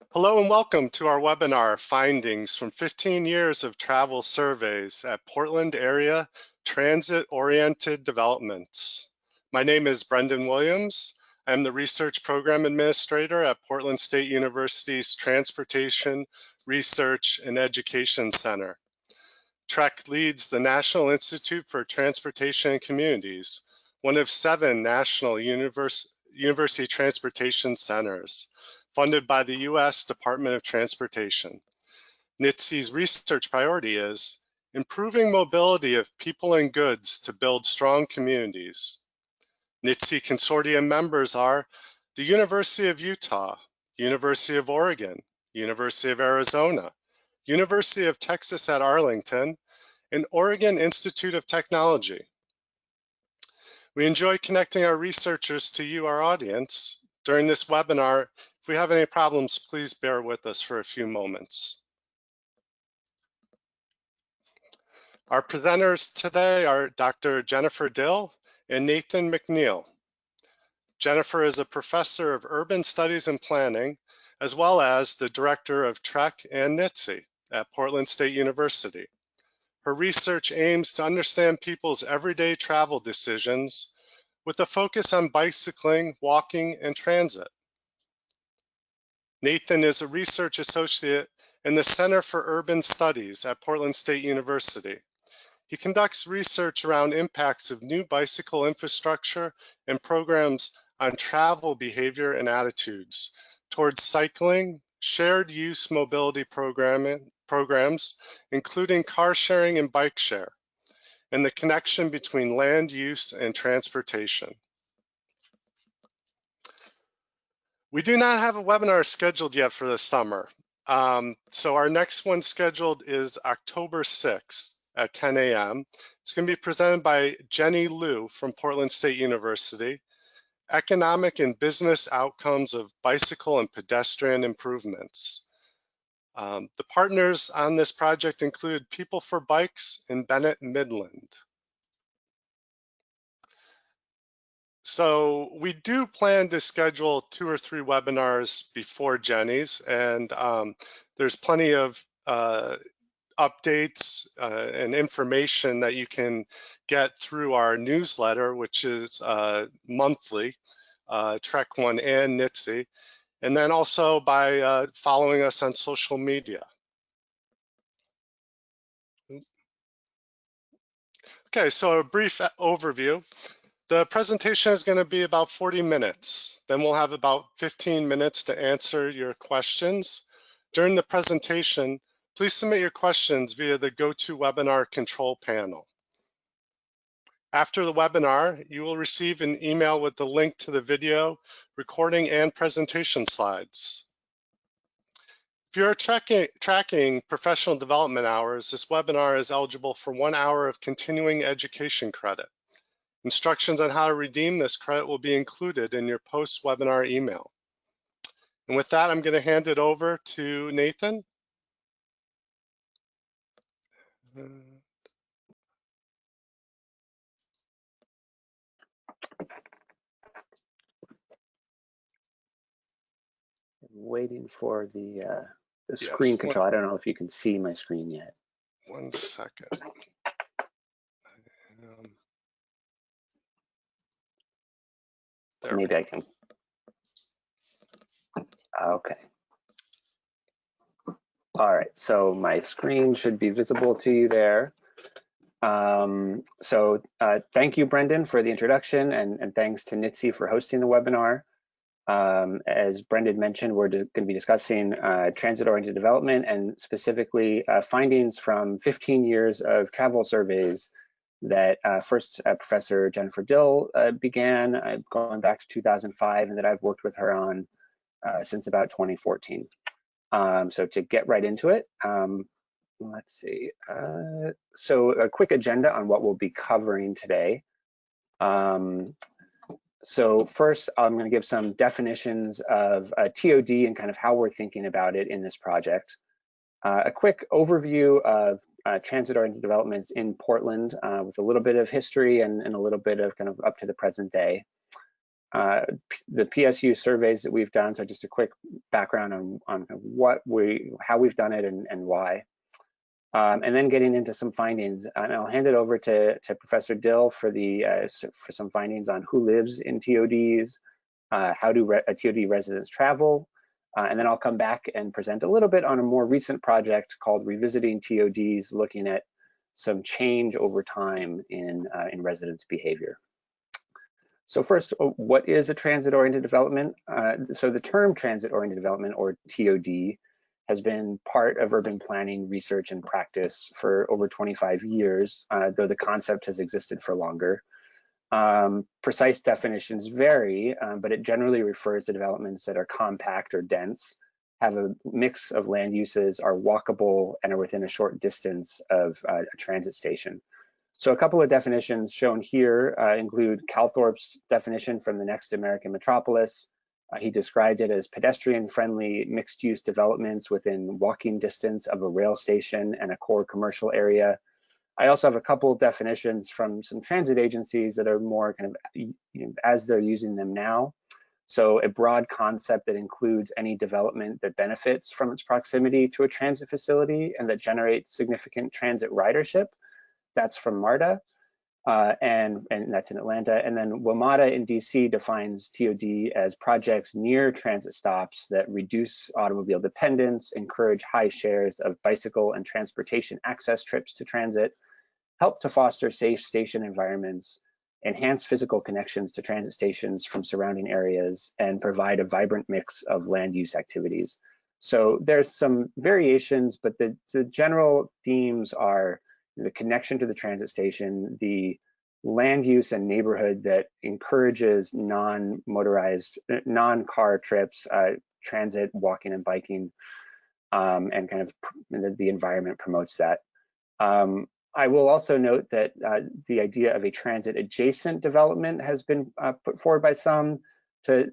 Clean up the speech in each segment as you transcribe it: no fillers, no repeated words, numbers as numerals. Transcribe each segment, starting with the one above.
Hello and welcome to our webinar, Findings from 15 Years of Travel Surveys at Portland Area Transit-Oriented Developments. My name is Brendan Williams. I'm the Research Program Administrator at Portland State University's Transportation, Research, and Education Center. TREC leads the National Institute for Transportation and Communities, one of 7 national university transportation centers, funded by the U.S. Department of Transportation. NITC's research priority is improving mobility of people and goods to build strong communities. NITC consortium members are the University of Utah, University of Oregon, University of Arizona, University of Texas at Arlington, and Oregon Institute of Technology. We enjoy connecting our researchers to you, our audience. During this webinar, if we have any problems, please bear with us for a few moments. Our presenters today are Dr. Jennifer Dill and Nathan McNeil. Jennifer is a professor of urban studies and planning, as well as the director of TREC and NITC at Portland State University. Her research aims to understand people's everyday travel decisions with a focus on bicycling, walking, and transit. Nathan is a research associate in the Center for Urban Studies at Portland State University. He conducts research around impacts of new bicycle infrastructure and programs on travel behavior and attitudes towards cycling, shared use mobility programs, including car sharing and bike share, and the connection between land use and transportation. We do not have a webinar scheduled yet for the summer. So our next one scheduled is October 6th at 10 a.m. It's going to be presented by Jenny Liu from Portland State University, Economic and Business Outcomes of Bicycle and Pedestrian Improvements. The partners on this project include People for Bikes and Bennett Midland. So we do plan to schedule 2 or 3 webinars before Jenny's, and there's plenty of updates and information that you can get through our newsletter, which is monthly, TREC One and NITC, and then also by following us on social media. Okay, so a brief overview. The presentation is going to be about 40 minutes. Then we'll have about 15 minutes to answer your questions. During the presentation, please submit your questions via the GoToWebinar control panel. After the webinar, you will receive an email with the link to the video, recording, and presentation slides. If you're tracking professional development hours, this webinar is eligible for 1 hour of continuing education credit. Instructions on how to redeem this credit will be included in your post-webinar email. And with that, I'm going to hand it over to Nathan. Waiting for the screen control. I don't know if you can see my screen yet. 1 second. Maybe I can. Okay. All right, so my screen should be visible to you there. Thank you, Brendan, for the introduction, and thanks to NITC for hosting the webinar. As Brendan mentioned, we're going to be discussing transit-oriented development and specifically findings from 15 years of travel surveys that first Professor Jennifer Dill began going back to 2005, and that I've worked with her on since about 2014. So to get right into it, let's see. So a quick agenda on what we'll be covering today. So first, I'm going to give some definitions of TOD and kind of how we're thinking about it in this project. A quick overview of transit-oriented developments in Portland with a little bit of history and a little bit of kind of up to the present day. the PSU surveys that we've done. So just a quick background on how we've done it and why. And then getting into some findings. And I'll hand it over to Professor Dill for some findings on who lives in TODs, how do TOD residents travel, and then I'll come back and present a little bit on a more recent project called Revisiting TODs, looking at some change over time in residents' behavior. So first, what is a transit-oriented development? So the term transit-oriented development, or TOD, has been part of urban planning research and practice for over 25 years, though the concept has existed for longer. Precise definitions vary, but it generally refers to developments that are compact or dense, have a mix of land uses, are walkable, and are within a short distance of a transit station. So a couple of definitions shown here include Calthorpe's definition from the Next American Metropolis. He described it as pedestrian-friendly mixed-use developments within walking distance of a rail station and a core commercial area. I also have a couple of definitions from some transit agencies that are more kind of as they're using them now. So a broad concept that includes any development that benefits from its proximity to a transit facility and that generates significant transit ridership. That's from MARTA. And that's in Atlanta. And then WMATA in DC defines TOD as projects near transit stops that reduce automobile dependence, encourage high shares of bicycle and transportation access trips to transit, help to foster safe station environments, enhance physical connections to transit stations from surrounding areas, and provide a vibrant mix of land use activities. So there's some variations, but the general themes are the connection to the transit station, the land use and neighborhood that encourages non-motorized, non-car trips, transit, walking and biking, and kind of the environment promotes that. I will also note that the idea of a transit adjacent development has been put forward by some to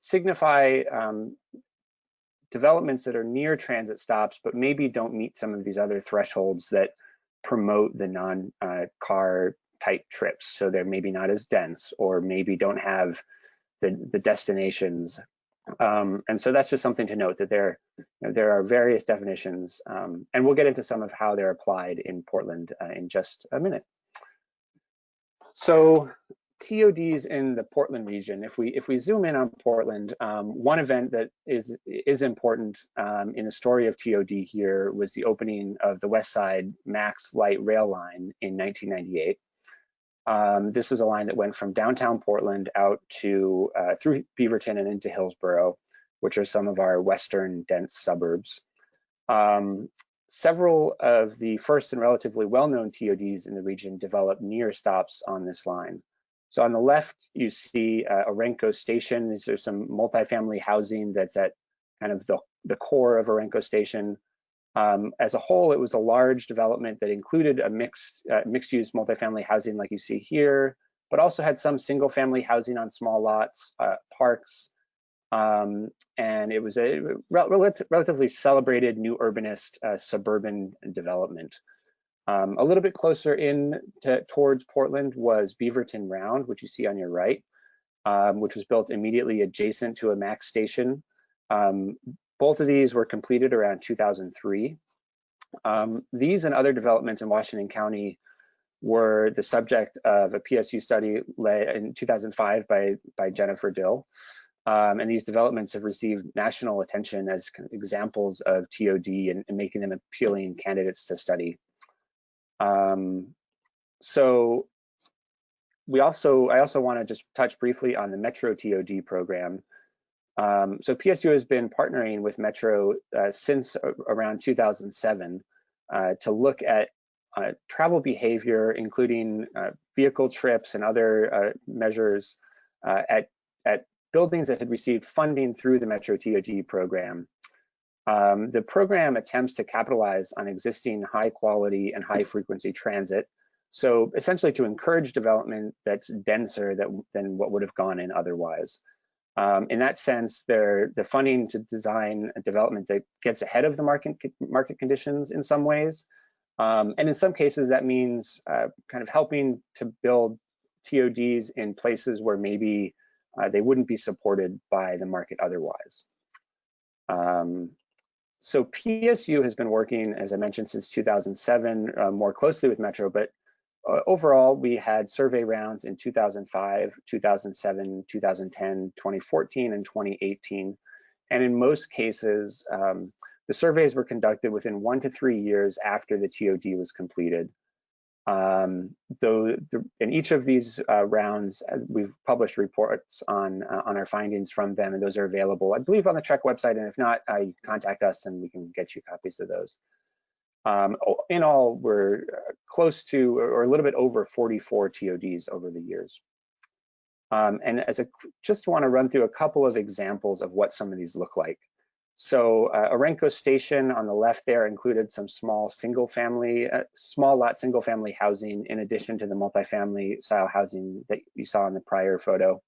signify developments that are near transit stops, but maybe don't meet some of these other thresholds that promote the non-car type trips. So they're maybe not as dense, or maybe don't have the destinations. And so that's just something to note, that there are various definitions, and we'll get into some of how they're applied in Portland in just a minute. So TODs in the Portland region, if we zoom in on Portland, one event that is important in the story of TOD here was the opening of the Westside Max Light Rail line in 1998. This is a line that went from downtown Portland out to through Beaverton and into Hillsborough, which are some of our western dense suburbs. Several of the first and relatively well-known TODs in the region developed near stops on this line. So on the left, you see Orenco Station. These are some multifamily housing that's at kind of the core of Orenco Station. As a whole, it was a large development that included a mixed-use multifamily housing like you see here, but also had some single-family housing on small lots, parks, and it was a relatively celebrated new urbanist suburban development. A little bit closer in towards Portland was Beaverton Round, which you see on your right, which was built immediately adjacent to a MAX station. Both of these were completed around 2003. These and other developments in Washington County were the subject of a PSU study led in 2005 by Jennifer Dill. And these developments have received national attention as examples of TOD and making them appealing candidates to study. So I also want to just touch briefly on the Metro TOD program. So PSU has been partnering with Metro since around 2007 to look at travel behavior, including vehicle trips and other measures at buildings that had received funding through the Metro TOD program. The program attempts to capitalize on existing high quality and high frequency transit. So essentially to encourage development that's denser than what would have gone in otherwise. In that sense, the funding to design a development that gets ahead of the market conditions in some ways. And in some cases, that means kind of helping to build TODs in places where maybe they wouldn't be supported by the market otherwise. So PSU has been working, as I mentioned, since 2007, more closely with Metro, but overall, we had survey rounds in 2005, 2007, 2010, 2014, and 2018. And in most cases, the surveys were conducted within 1 to 3 years after the TOD was completed. Though in each of these rounds, we've published reports on our findings from them, and those are available, I believe, on the TREC website. And if not, you contact us and we can get you copies of those. In all, we're close to, or a little bit over 44 TODs over the years. And just want to run through a couple of examples of what some of these look like. So Orenco Station on the left there included some small lot single family housing in addition to the multifamily style housing that you saw in the prior photo.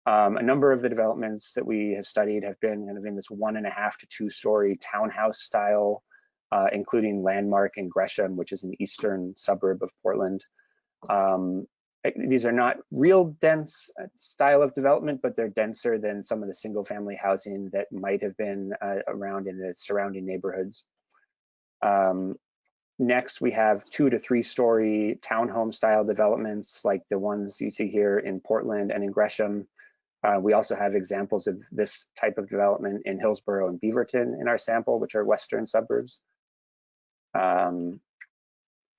A number of the developments that we have studied have been kind of in this 1.5 to 2 story townhouse style, including Landmark and Gresham, which is an eastern suburb of Portland. These are not real dense style of development, but they're denser than some of the single family housing that might have been around in the surrounding neighborhoods. Next, we have 2 to 3 story townhome style developments like the ones you see here in Portland and in Gresham. We also have examples of this type of development in Hillsborough and Beaverton in our sample, which are western suburbs.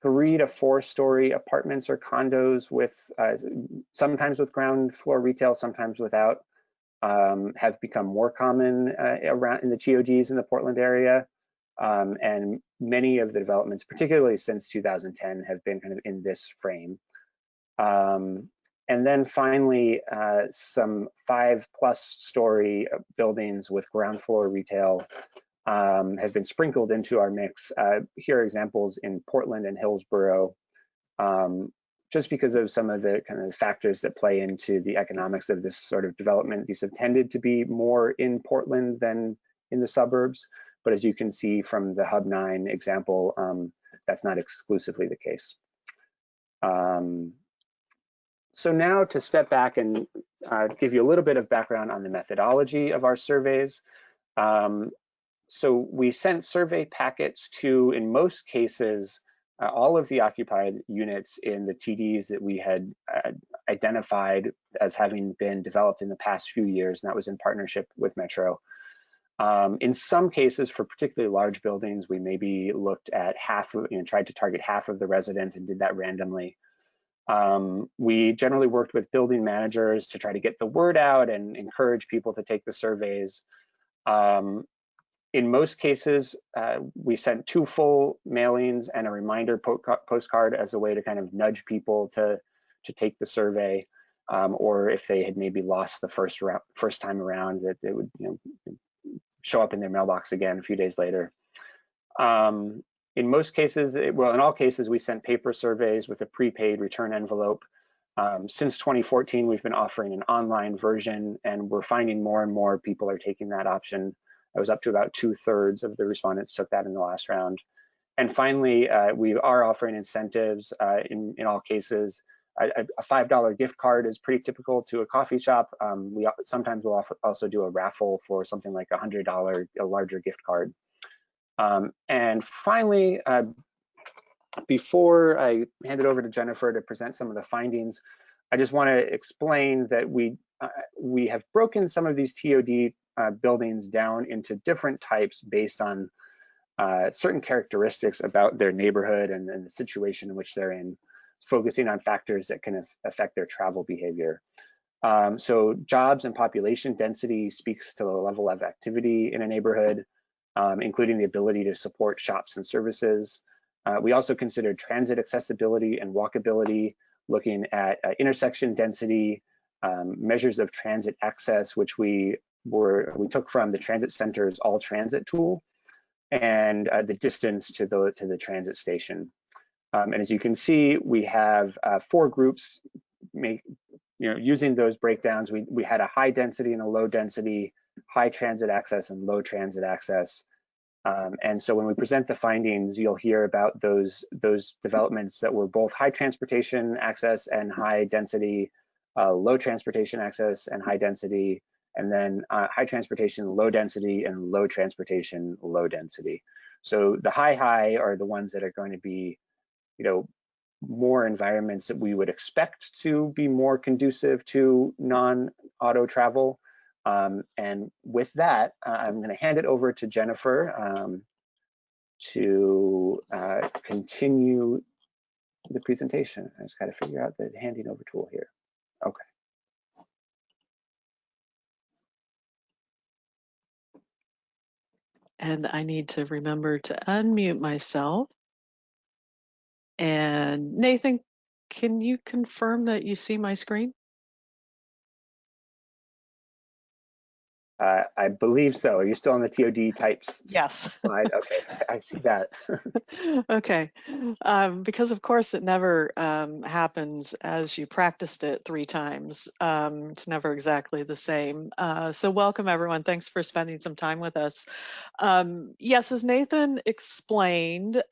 3 to 4 story apartments or condos with sometimes with ground floor retail, sometimes without, have become more common around in the TODs in the Portland area. And many of the developments, particularly since 2010, have been kind of in this frame. And then finally, some 5+ story buildings with ground floor retail have been sprinkled into our mix. Here are examples in Portland and Hillsborough, just because of some of the kind of factors that play into the economics of this sort of development. These have tended to be more in Portland than in the suburbs, but as you can see from the Hub 9 example, that's not exclusively the case. So now to step back and give you a little bit of background on the methodology of our surveys. So we sent survey packets to, in most cases, all of the occupied units in the TDs that we had identified as having been developed in the past few years, and that was in partnership with Metro. In some cases, for particularly large buildings, we maybe looked at tried to target half of the residents and did that randomly. We generally worked with building managers to try to get the word out and encourage people to take the surveys. In most cases, we sent 2 full mailings and a reminder postcard as a way to kind of nudge people to take the survey, or if they had maybe lost the first time around, that they would show up in their mailbox again a few days later. In most cases, in all cases, we sent paper surveys with a prepaid return envelope. Since 2014, we've been offering an online version, and we're finding more and more people are taking that option. I was up to about 2/3 of the respondents took that in the last round. And finally, we are offering incentives in all cases. A $5 gift card is pretty typical to a coffee shop. We sometimes will also do a raffle for something like $100, a larger gift card. And finally, before I hand it over to Jennifer to present some of the findings, I just want to explain that we have broken some of these TOD buildings down into different types based on certain characteristics about their neighborhood and the situation in which they're in, focusing on factors that can affect their travel behavior. So jobs and population density speaks to the level of activity in a neighborhood, including the ability to support shops and services. We also considered transit accessibility and walkability, looking at intersection density, measures of transit access, which we took from the Transit Center's All Transit tool, and the distance to the transit station. And as you can see, we have 4 groups. Using those breakdowns, we had a high density and a low density, high transit access and low transit access. And so when we present the findings, you'll hear about those developments that were both high transportation access and high density, low transportation access and high density, and then high transportation, low density, and low transportation, low density. So the high are the ones that are going to be, more environments that we would expect to be more conducive to non-auto travel. And with that, I'm going to hand it over to Jennifer to continue the presentation. I just got to figure out the handing over tool here. Okay. And I need to remember to unmute myself. And Nathan, can you confirm that you see my screen? I believe so. Are you still on the TOD types? Yes. Slide? Okay, I see that. Okay, because of course it never happens as you practiced it 3 times. It's never exactly the same. So welcome everyone. Thanks for spending some time with us. Yes, as Nathan explained,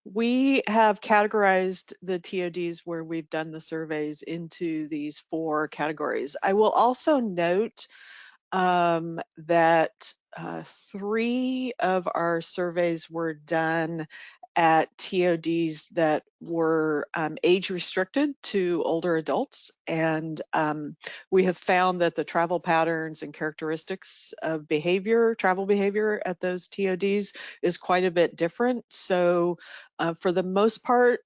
we have categorized the TODs where we've done the surveys into these 4 categories. I will also note that 3 of our surveys were done at TODs that were age restricted to older adults. And we have found that the travel patterns and characteristics of travel behavior at those TODs is quite a bit different. So for the most part,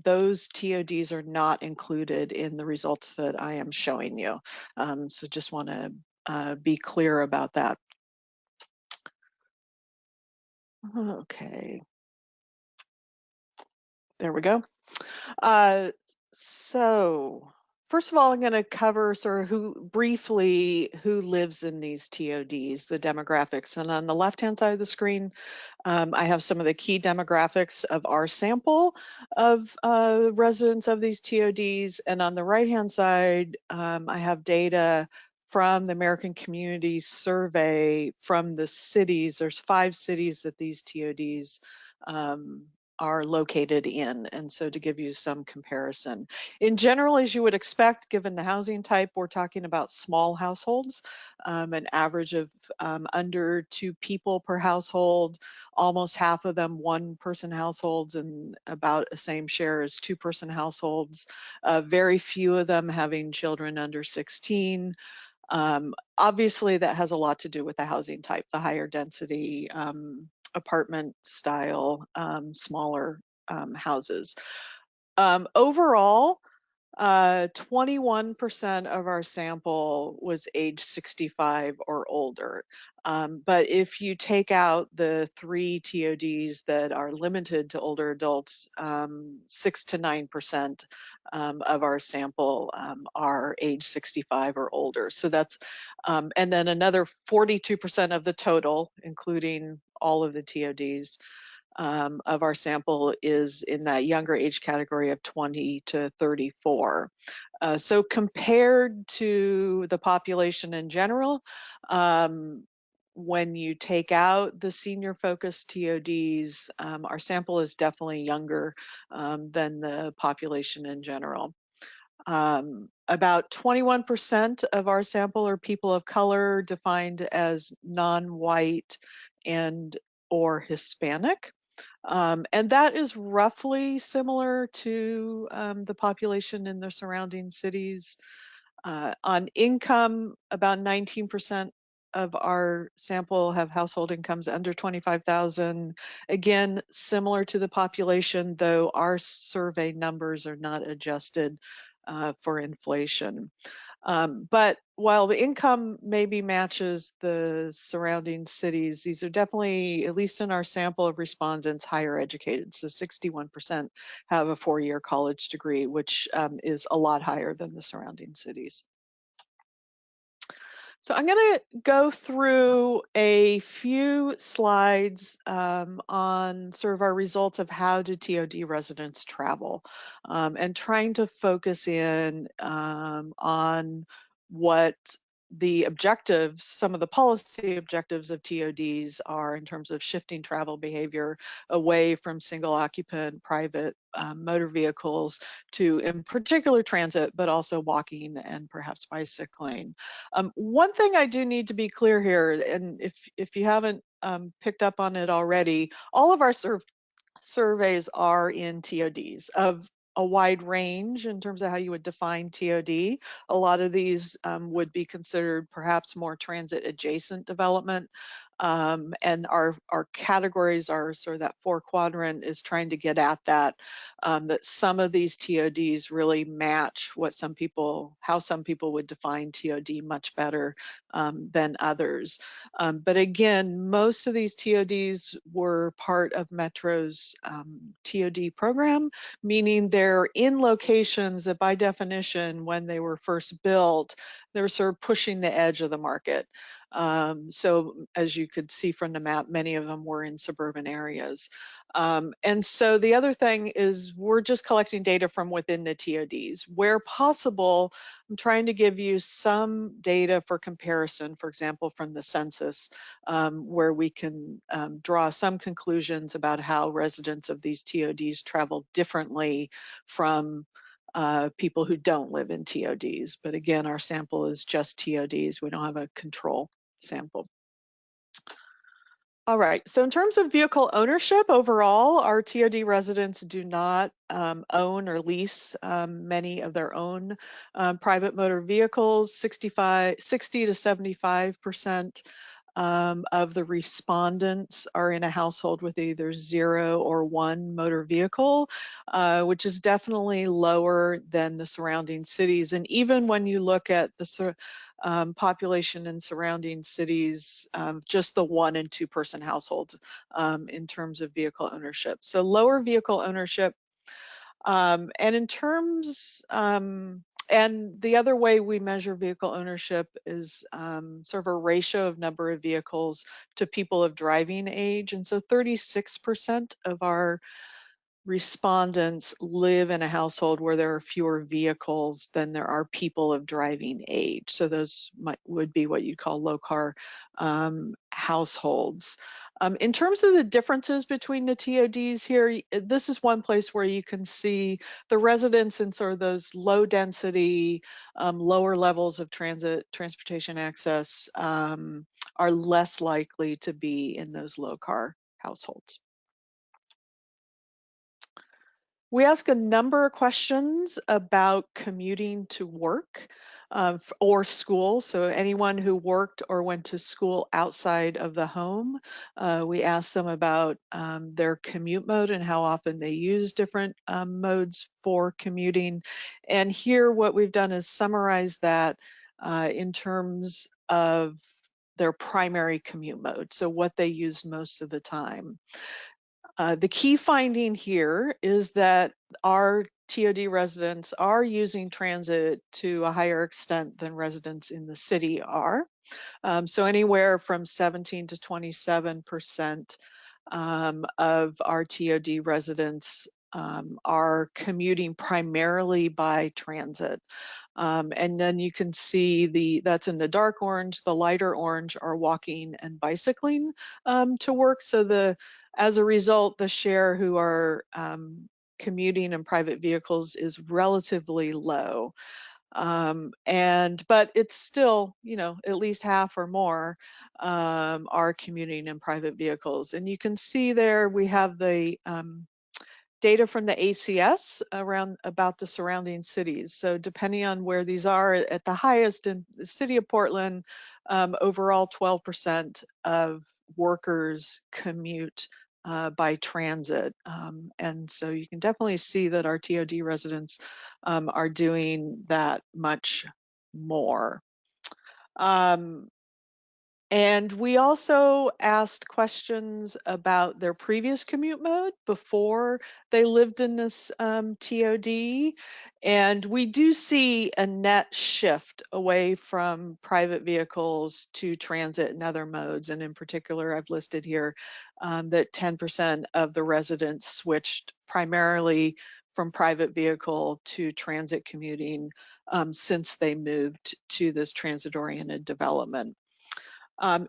those TODs are not included in the results that I am showing you. So just want to be clear about that. Okay. There we go. So first of all, I'm going to cover sort of briefly who lives in these TODs, the demographics. And on the left-hand side of the screen, I have some of the key demographics of our sample of residents of these TODs. And on the right-hand side, I have data from the American Community Survey from the cities. There's 5 cities that these TODs are located in, and so to give you some comparison. In general, as you would expect, given the housing type, we're talking about small households, an average of under 2 people per household, almost half of them 1-person households, and about the same share as 2-person households. Very few of them having children under 16. Obviously, that has a lot to do with the housing type, the higher density apartment style, smaller houses. Overall, 21% of our sample was age 65 or older. But if you take out the 3 TODs that are limited to older adults, 6 to 9% of our sample are age 65 or older. So that's, and then another 42% of the total, including all of the TODs, of our sample is in that younger age category of 20 to 34. So compared to the population in general, when you take out the senior focused TODs, our sample is definitely younger than the population in general. About 21% of our sample are people of color, defined as non-white and or Hispanic. And that is roughly similar to the population in the surrounding cities. On income, about 19% of our sample have household incomes under 25,000. Again, similar to the population, though our survey numbers are not adjusted for inflation. But while the income maybe matches the surrounding cities, these are definitely, at least in our sample of respondents, higher educated. So 61% have a 4-year college degree, which is a lot higher than the surrounding cities. So I'm going to go through a few slides on sort of our results of how do TOD residents travel, and trying to focus in on what the objectives, some of the policy objectives of TODs are in terms of shifting travel behavior away from single occupant private motor vehicles to, in particular, transit, but also walking and perhaps bicycling. One thing I do need to be clear here, and if you haven't picked up on it already, all of our surveys are in TODs of a wide range in terms of how you would define TOD. A lot of these would be considered perhaps more transit adjacent development. And our categories are sort of that 4-quadrant is trying to get at that, that some of these TODs really match what how some people would define TOD much better than others. But again, most of these TODs were part of Metro's TOD program, meaning they're in locations that by definition, when they were first built, they were sort of pushing the edge of the market. So as you could see from the map, many of them were in suburban areas. And so the other thing is we're just collecting data from within the TODs. Where possible, I'm trying to give you some data for comparison, for example, from the census, where we can draw some conclusions about how residents of these TODs travel differently from people who don't live in TODs. But again, our sample is just TODs. We don't have a control sample. All right, so in terms of vehicle ownership overall, our TOD residents do not own or lease many of their own private motor vehicles. 60 to 75% of the respondents are in a household with either 0 or 1 motor vehicle, which is definitely lower than the surrounding cities. And even when you look at the population in surrounding cities, just the 1- and 2-person households in terms of vehicle ownership. So lower vehicle ownership. And in terms, and the other way we measure vehicle ownership is sort of a ratio of number of vehicles to people of driving age. And so 36% of our respondents live in a household where there are fewer vehicles than there are people of driving age. So those would be what you'd call low car households. In terms of the differences between the TODs here, this is one place where you can see the residents in sort of those low density, lower levels of transportation access are less likely to be in those low car households. We ask a number of questions about commuting to work or school. So anyone who worked or went to school outside of the home, we ask them about their commute mode and how often they use different modes for commuting. And here what we've done is summarize that in terms of their primary commute mode, so what they use most of the time. The key finding here is that our TOD residents are using transit to a higher extent than residents in the city are. So anywhere from 17 to 27% of our TOD residents are commuting primarily by transit. And then you can see that's in the dark orange, the lighter orange are walking and bicycling to work. So as a result, the share who are commuting in private vehicles is relatively low. But it's still, at least half or more are commuting in private vehicles. And you can see there we have the data from the ACS about the surrounding cities. So depending on where these are, at the highest in the city of Portland, overall 12% of workers commute by transit. And so you can definitely see that our TOD residents are doing that much more. And we also asked questions about their previous commute mode before they lived in this TOD. And we do see a net shift away from private vehicles to transit and other modes. And in particular, I've listed here that 10% of the residents switched primarily from private vehicle to transit commuting since they moved to this transit-oriented development.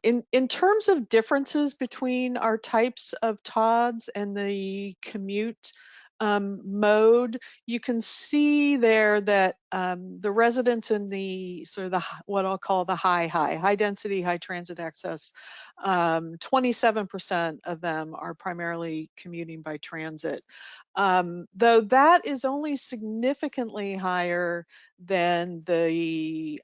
In terms of differences between our types of TODs and the commute mode, you can see there that the residents in the sort of what I'll call the high density, high transit access, 27% of them are primarily commuting by transit. Though that is only significantly higher than the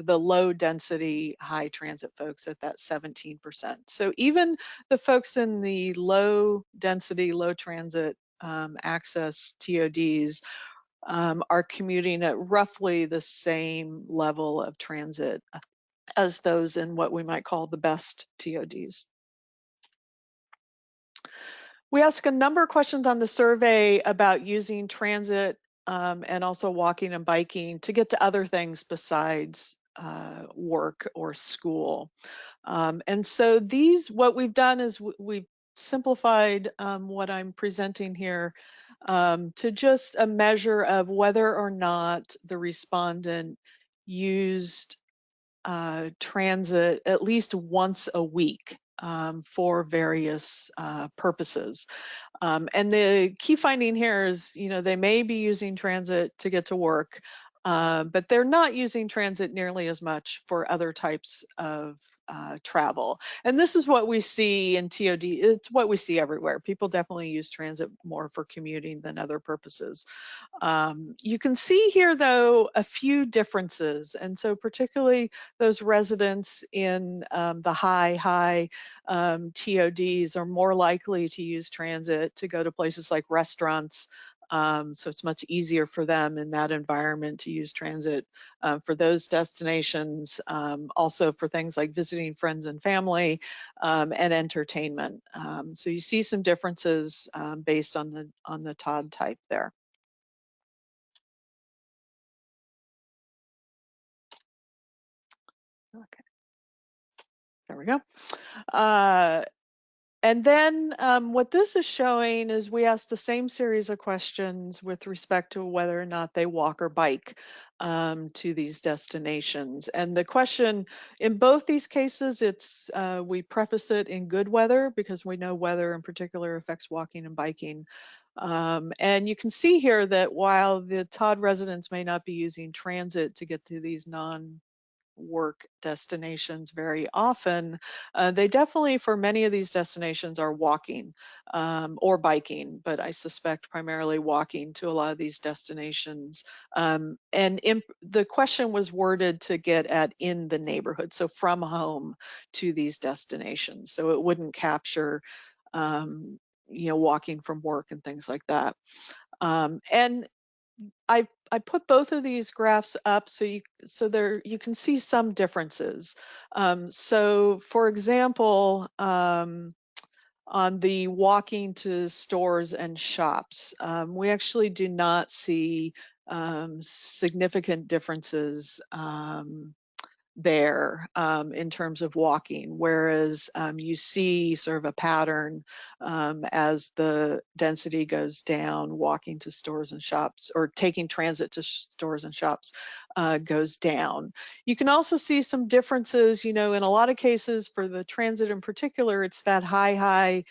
low density, high transit folks at that 17%. So even the folks in the low density, low transit access TODs are commuting at roughly the same level of transit as those in what we might call the best TODs. We asked a number of questions on the survey about using transit and also walking and biking to get to other things besides work or school. And so what we've done is we've simplified what I'm presenting here to just a measure of whether or not the respondent used transit at least once a week for various purposes. And the key finding here is, they may be using transit to get to work, but they're not using transit nearly as much for other types of travel. And this is what we see in TOD. It's what we see everywhere. People definitely use transit more for commuting than other purposes. You can see here, though, a few differences. And so particularly those residents in the high TODs are more likely to use transit to go to places like restaurants. So it's much easier for them in that environment to use transit for those destinations, also for things like visiting friends and family and entertainment. So you see some differences based on the TOD type there. Okay, there we go. And then what this is showing is we asked the same series of questions with respect to whether or not they walk or bike to these destinations. And the question in both these cases, we preface it in good weather because we know weather in particular affects walking and biking. And you can see here that while the TOD residents may not be using transit to get to these non-work destinations very often, they definitely, for many of these destinations, are walking or biking, but I suspect primarily walking to a lot of these destinations. And the question was worded to get at in the neighborhood, so from home to these destinations. So it wouldn't capture walking from work and things like that. And I put both of these graphs up so you can see some differences. So for example, on the walking to stores and shops, we actually do not see significant differences there in terms of walking, whereas you see sort of a pattern as the density goes down, walking to stores and shops or taking transit to stores and shops goes down. You can also see some differences, in a lot of cases for the transit in particular, it's that high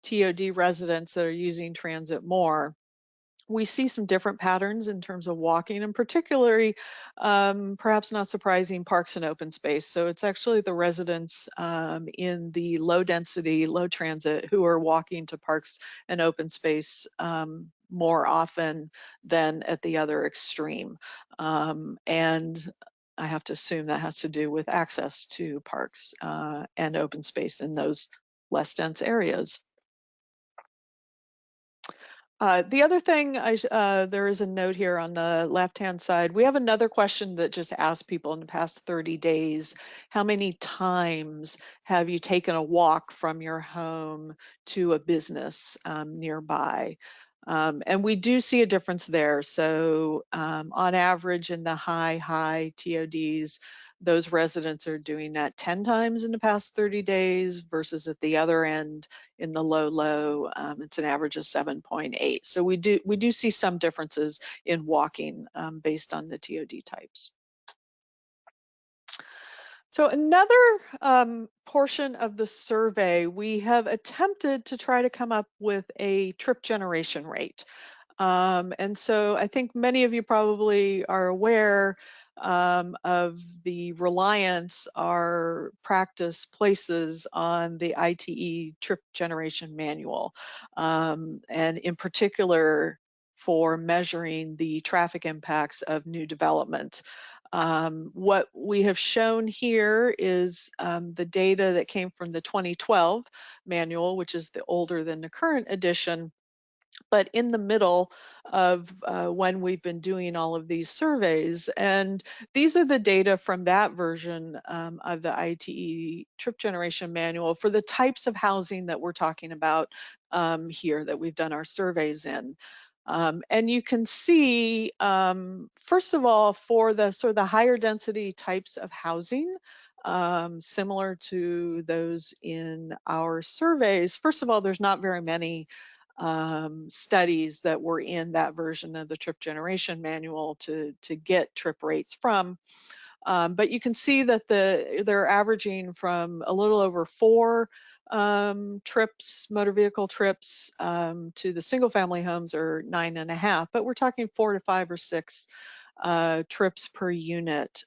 TOD residents that are using transit more. We see some different patterns in terms of walking, and particularly, perhaps not surprising, parks and open space. So it's actually the residents in the low density, low transit who are walking to parks and open space more often than at the other extreme. And I have to assume that has to do with access to parks and open space in those less dense areas. The other thing, there is a note here on the left-hand side. We have another question that just asks people in the past 30 days, how many times have you taken a walk from your home to a business nearby? And we do see a difference there. So on average in the high TODs, those residents are doing that 10 times in the past 30 days versus at the other end in the low, it's an average of 7.8. So we do see some differences in walking based on the TOD types. So another portion of the survey, we have attempted to try to come up with a trip generation rate. And so I think many of you probably are aware of the reliance our practice places on the ITE trip generation manual, and in particular for measuring the traffic impacts of new development. What we have shown here is the data that came from the 2012 manual, which is older than the current edition. But in the middle of when we've been doing all of these surveys. And these are the data from that version of the ITE trip generation manual for the types of housing that we're talking about here that we've done our surveys in. And you can see, first of all, for the sort of the higher density types of housing, similar to those in our surveys, first of all, there's not very many studies that were in that version of the trip generation manual to get trip rates from. But you can see that they're averaging from a little over 4 trips, motor vehicle trips, to the single family homes are 9.5, but we're talking 4 to 5 or 6 trips per unit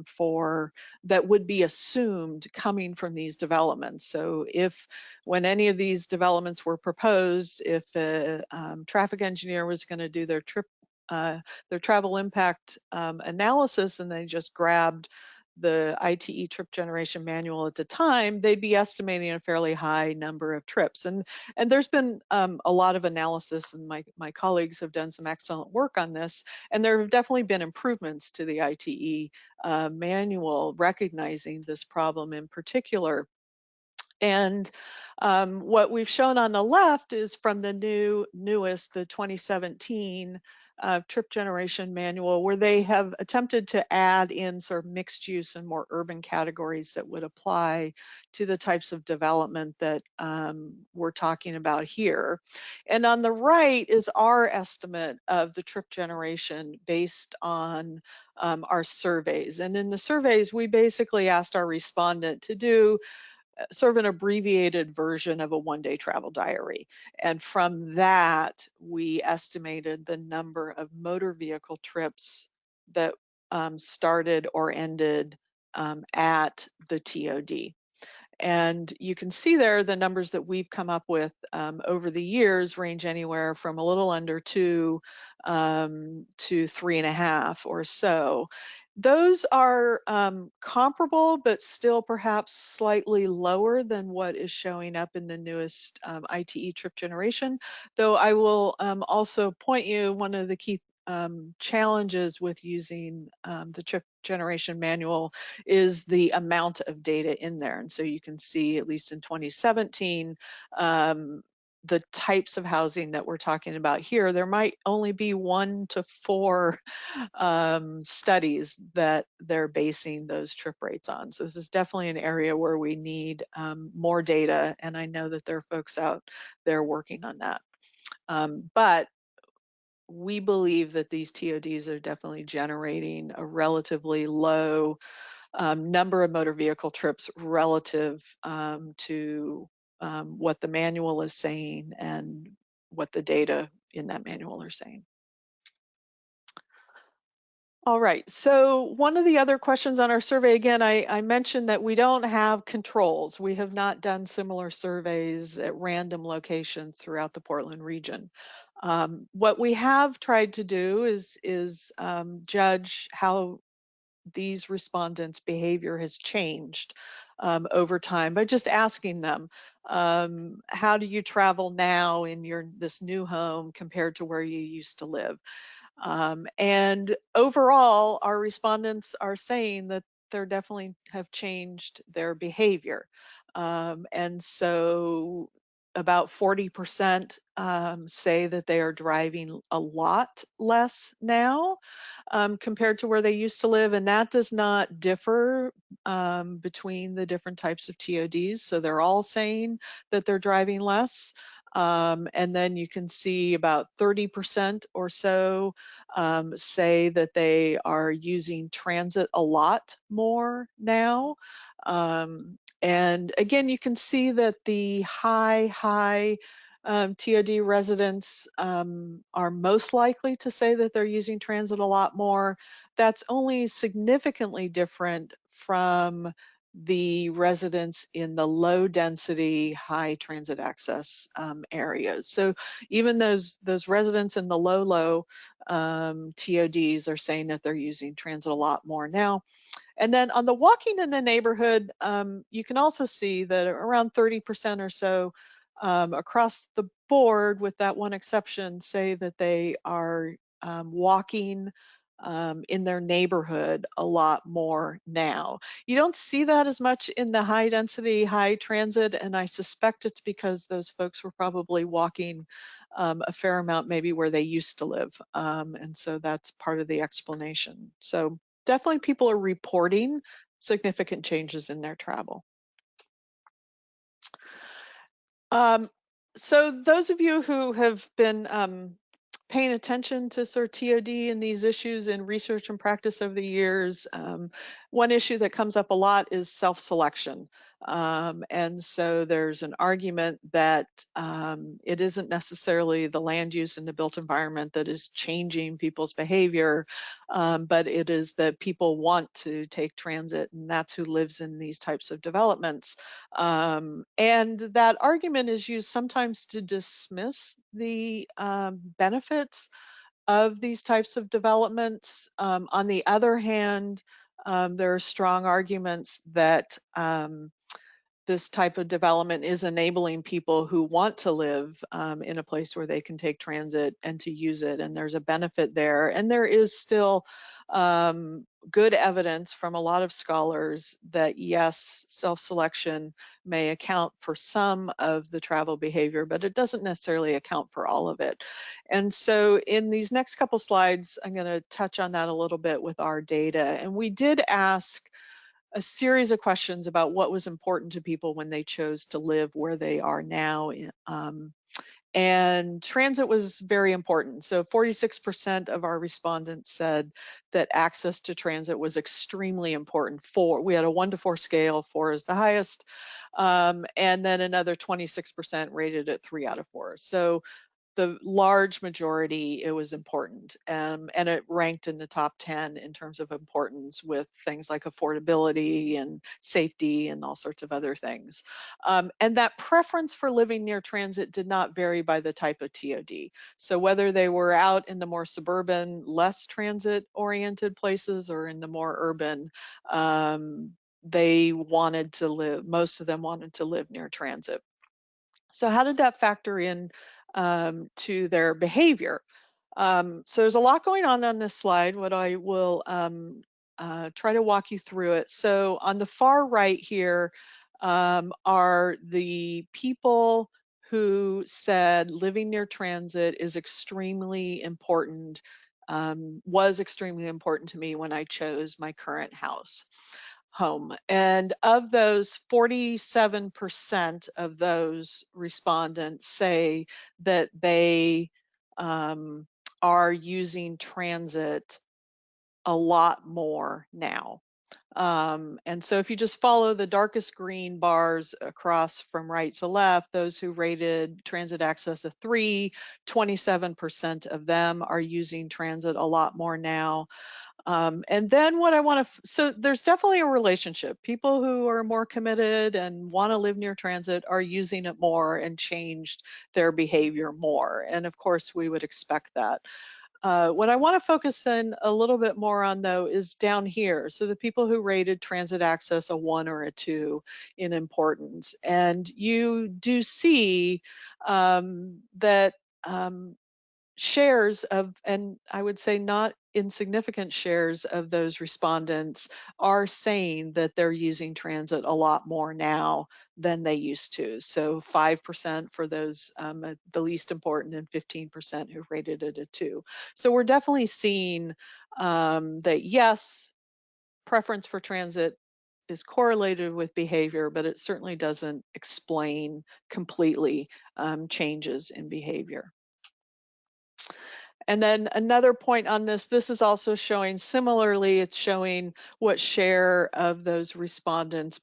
for that would be assumed coming from these developments. So if when any of these developments were proposed, if a traffic engineer was going to do their travel impact analysis and they just grabbed the ITE trip generation manual at the time, they'd be estimating a fairly high number of trips. And there's been a lot of analysis, and my colleagues have done some excellent work on this. And there have definitely been improvements to the ITE manual recognizing this problem in particular. And what we've shown on the left is from the newest, the 2017 trip generation manual, where they have attempted to add in sort of mixed use and more urban categories that would apply to the types of development that we're talking about here. And on the right is our estimate of the trip generation based on our surveys. And in the surveys, we basically asked our respondent to do sort of an abbreviated version of a one-day travel diary. And from that, we estimated the number of motor vehicle trips that started or ended at the TOD. And you can see there the numbers that we've come up with over the years range anywhere from a little under 2 to 3.5 or so. Those are comparable, but still perhaps slightly lower than what is showing up in the newest ITE trip generation. Though I will also point you, one of the key challenges with using the trip generation manual is the amount of data in there. And so you can see, at least in 2017, the types of housing that we're talking about here, there might only be 1 to 4 studies that they're basing those trip rates on. So this is definitely an area where we need more data, and I know that there are folks out there working on that. But we believe that these TODs are definitely generating a relatively low number of motor vehicle trips relative to what the manual is saying and what the data in that manual are saying. All right, so one of the other questions on our survey, again, I mentioned that we don't have controls. We have not done similar surveys at random locations throughout the Portland region. What we have tried to do is judge how these respondents' behavior has changed over time by just asking them, how do you travel now in this new home compared to where you used to live? And overall, our respondents are saying that they definitely have changed their behavior. And so about 40% say that they are driving a lot less now compared to where they used to live, and that does not differ between the different types of TODs. So they're all saying that they're driving less. And then you can see about 30% or so say that they are using transit a lot more now. And again, you can see that the high TOD residents are most likely to say that they're using transit a lot more. That's only significantly different from the residents in the low density, high transit access areas. So even those residents in the low TODs are saying that they're using transit a lot more now. And then on the walking in the neighborhood, you can also see that around 30% or so across the board, with that one exception, say that they are walking in their neighborhood a lot more now. You don't see that as much in the high density, high transit, and I suspect it's because those folks were probably walking a fair amount maybe where they used to live. And so that's part of the explanation. So definitely people are reporting significant changes in their travel. So those of you who have been paying attention to sort of TOD and these issues in research and practice over the years, one issue that comes up a lot is self-selection. And so there's an argument that it isn't necessarily the land use in the built environment that is changing people's behavior, but it is that people want to take transit, and that's who lives in these types of developments. And that argument is used sometimes to dismiss the benefits of these types of developments. On the other hand, there are strong arguments that this type of development is enabling people who want to live in a place where they can take transit and to use it, and there's a benefit there. And there is still good evidence from a lot of scholars that yes, self-selection may account for some of the travel behavior, but it doesn't necessarily account for all of it. And so in these next couple slides, I'm going to touch on that a little bit with our data. And we did ask a series of questions about what was important to people when they chose to live where they are now. And transit was very important. So 46% of our respondents said that access to transit was extremely important. We had a 1 to 4 scale, 4 is the highest, and then another 26% rated it 3 out of 4. So the large majority, it was important, and it ranked in the top 10 in terms of importance, with things like affordability and safety and all sorts of other things. And that preference for living near transit did not vary by the type of TOD. So whether they were out in the more suburban, less transit-oriented places or in the more urban, they wanted to live, most of them wanted to live near transit. So how did that factor in to their behavior? So there's a lot going on this slide. What I will try to walk you through it. So on the far right here are the people who said living near transit is extremely important, was extremely important to me when I chose my current home. And of those, 47% of those respondents say that they are using transit a lot more now. And so if you just follow the darkest green bars across from right to left, those who rated transit access a 3, 27% of them are using transit a lot more now. And then what I want to, so there's definitely a relationship. People who are more committed and want to live near transit are using it more and changed their behavior more. And of course, we would expect that. What I want to focus in a little bit more on, though, is down here. So the people who rated transit access a 1 or a 2 in importance. And you do see that shares of, and I would say not insignificant shares of those respondents are saying that they're using transit a lot more now than they used to. So 5% for those the least important, and 15% who rated it a 2. So we're definitely seeing that yes, preference for transit is correlated with behavior, but it certainly doesn't explain completely changes in behavior. And then another point on this is also showing, similarly, it's showing what share of those respondents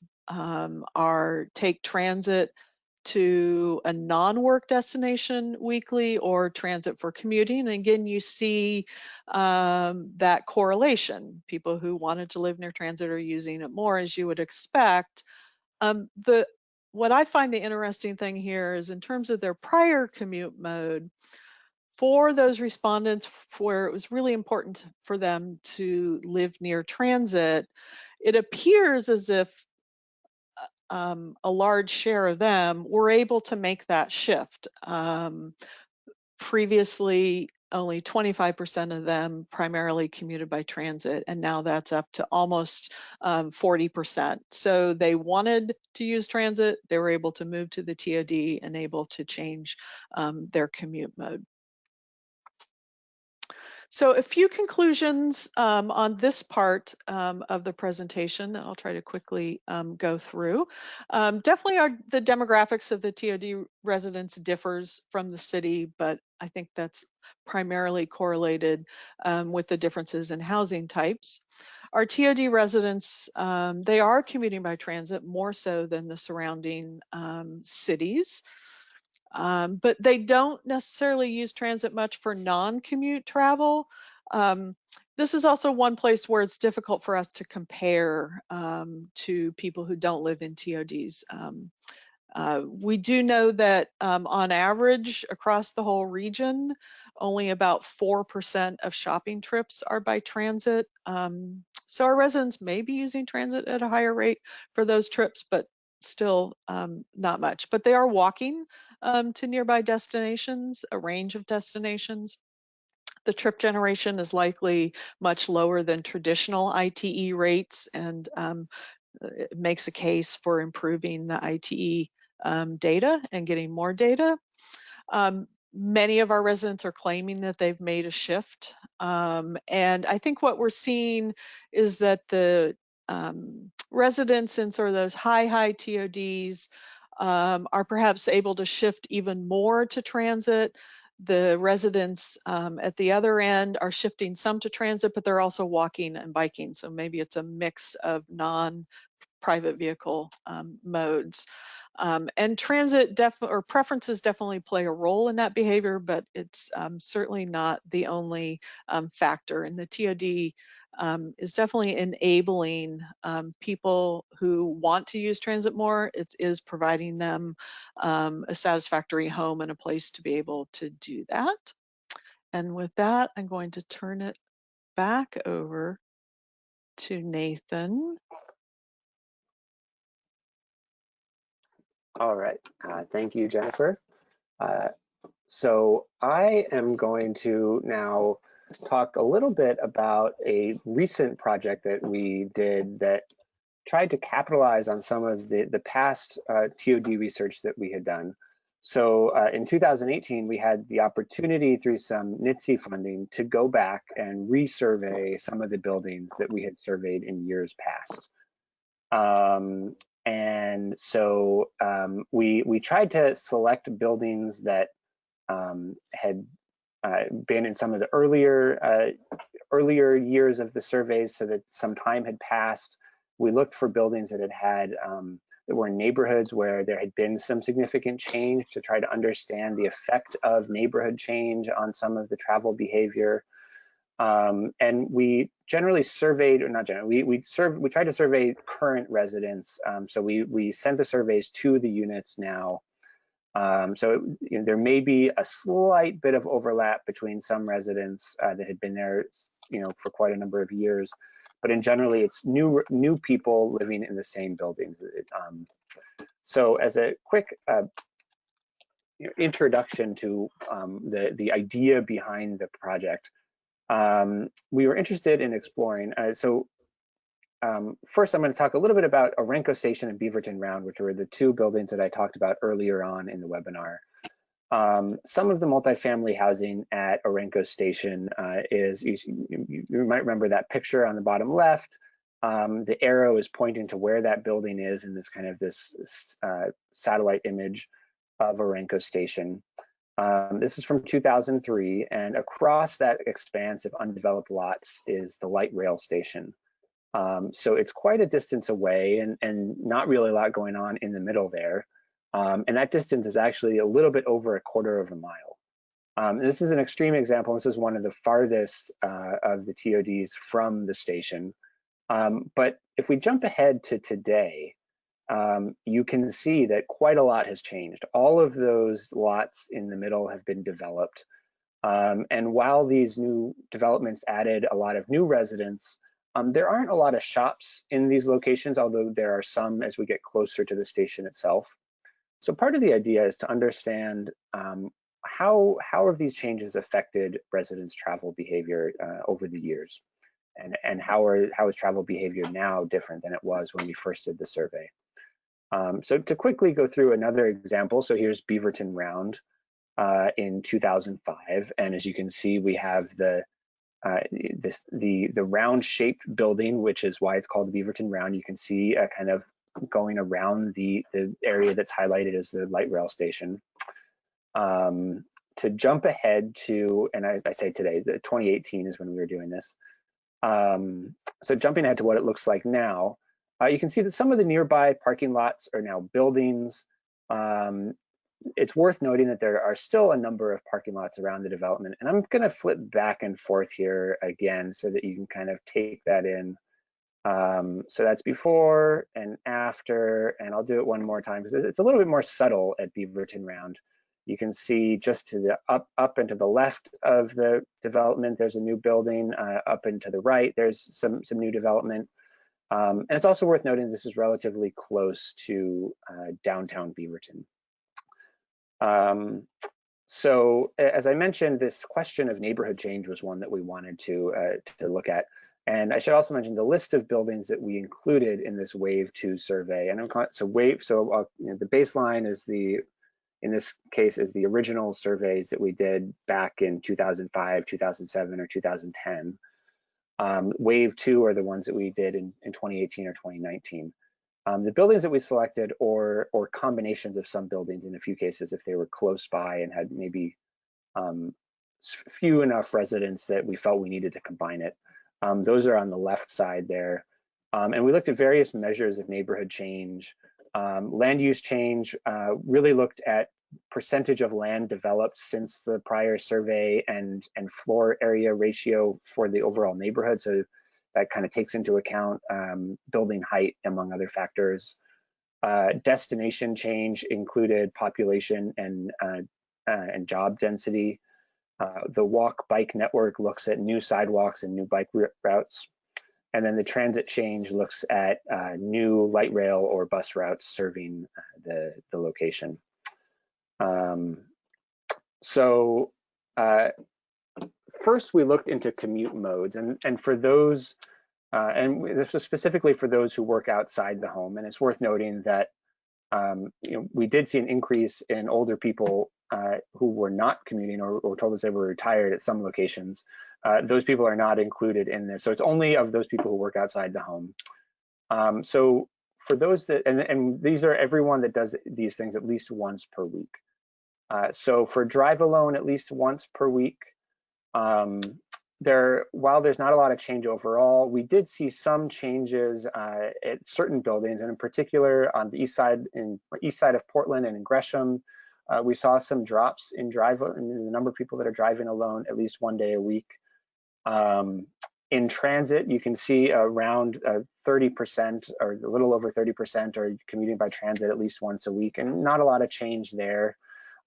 take transit to a non-work destination weekly or transit for commuting. And again, you see that correlation. People who wanted to live near transit are using it more, as you would expect. What I find the interesting thing here is in terms of their prior commute mode, for those respondents where it was really important for them to live near transit, it appears as if a large share of them were able to make that shift. Previously, only 25% of them primarily commuted by transit, and now that's up to almost 40%. So they wanted to use transit, they were able to move to the TOD and able to change their commute mode. So a few conclusions on this part of the presentation. I'll try to quickly go through. Definitely the demographics of the TOD residents differs from the city, but I think that's primarily correlated with the differences in housing types. Our TOD residents, they are commuting by transit more so than the surrounding cities. But they don't necessarily use transit much for non-commute travel. This is also one place where it's difficult for us to compare to people who don't live in TODs. We do know that on average across the whole region, only about 4% of shopping trips are by transit. So our residents may be using transit at a higher rate for those trips, but still not much. But they are walking to nearby destinations, a range of destinations. The trip generation is likely much lower than traditional ITE rates, and it makes a case for improving the ITE data and getting more data. Many of our residents are claiming that they've made a shift. And I think what we're seeing is that the residents in sort of those high TODs are perhaps able to shift even more to transit. The residents at the other end are shifting some to transit, but they're also walking and biking. So maybe it's a mix of non-private vehicle modes. And transit or preferences definitely play a role in that behavior, but it's certainly not the only factor. And the TOD is definitely enabling people who want to use transit more. It is providing them a satisfactory home and a place to be able to do that. And with that, I'm going to turn it back over to Nathan. All right, thank you, Jennifer. So I am going to now talk a little bit about a recent project that we did that tried to capitalize on some of the past TOD research that we had done. So in 2018, we had the opportunity through some NITC funding to go back and resurvey some of the buildings that we had surveyed in years past. And so we tried to select buildings that had been in some of the earlier years of the surveys, so that some time had passed. We looked for buildings that had that were in neighborhoods where there had been some significant change, to try to understand the effect of neighborhood change on some of the travel behavior. And we generally surveyed, or not generally, we tried to survey current residents. So we sent the surveys to the units now. So there may be a slight bit of overlap between some residents that had been there, for quite a number of years, but in generally it's new people living in the same buildings. So as a quick introduction to the idea behind the project, we were interested in exploring. First, I'm going to talk a little bit about Orenco Station and Beaverton Round, which were the two buildings that I talked about earlier on in the webinar. Some of the multifamily housing at Orenco Station is, you might remember that picture on the bottom left. The arrow is pointing to where that building is in this kind of satellite image of Orenco Station. This is from 2003, and across that expanse of undeveloped lots is the light rail station. So it's quite a distance away, and not really a lot going on in the middle there. And that distance is actually a little bit over 1/4 mile. This is an extreme example. This is one of the farthest of the TODs from the station. But if we jump ahead to today, you can see that quite a lot has changed. All of those lots in the middle have been developed. And while these new developments added a lot of new residents, there aren't a lot of shops in these locations, although there are some as we get closer to the station itself. So part of the idea is to understand how have these changes affected residents' travel behavior over the years, and how is travel behavior now different than it was when we first did the survey. So to quickly go through another example, so here's Beaverton Round in 2005, and as you can see, we have the round-shaped building, which is why it's called the Beaverton Round. You can see kind of going around the area that's highlighted as the light rail station. To jump ahead to, and I say today, the 2018 is when we were doing this. So jumping ahead to what it looks like now, you can see that some of the nearby parking lots are now buildings. It's worth noting that there are still a number of parking lots around the development, and I'm going to flip back and forth here again so that you can kind of take that in. So that's before and after, and I'll do it one more time because it's a little bit more subtle at Beaverton Round. You can see just to the up and to the left of the development, there's a new building. Up and to the right, there's some new development. And it's also worth noting this is relatively close to downtown Beaverton. So as I mentioned, this question of neighborhood change was one that we wanted to look at. And I should also mention the list of buildings that we included in this Wave 2 survey. And the baseline is in this case is the original surveys that we did back in 2005, 2007, or 2010. Wave 2 are the ones that we did in 2018 or 2019. The buildings that we selected or combinations of some buildings in a few cases if they were close by and had maybe few enough residents that we felt we needed to combine it. Those are on the left side there. And we looked at various measures of neighborhood change. Land use change really looked at percentage of land developed since the prior survey and floor area ratio for the overall neighborhood. So that kind of takes into account building height, among other factors. Destination change included population and job density. The walk-bike network looks at new sidewalks and new bike routes. And then the transit change looks at new light rail or bus routes serving the location. First we looked into commute modes, and for those, and this was specifically for those who work outside the home. And it's worth noting that we did see an increase in older people who were not commuting or told us they were retired at some locations. Those people are not included in this. So it's only of those people who work outside the home. So for those that, and these are everyone that does these things at least once per week. So for drive alone, at least once per week. While there's not a lot of change overall, we did see some changes at certain buildings, and in particular on the east side of Portland and in Gresham. We saw some drops in the number of people that are driving alone at least one day a week. In transit, you can see around 30% or a little over 30% are commuting by transit at least once a week, and not a lot of change there.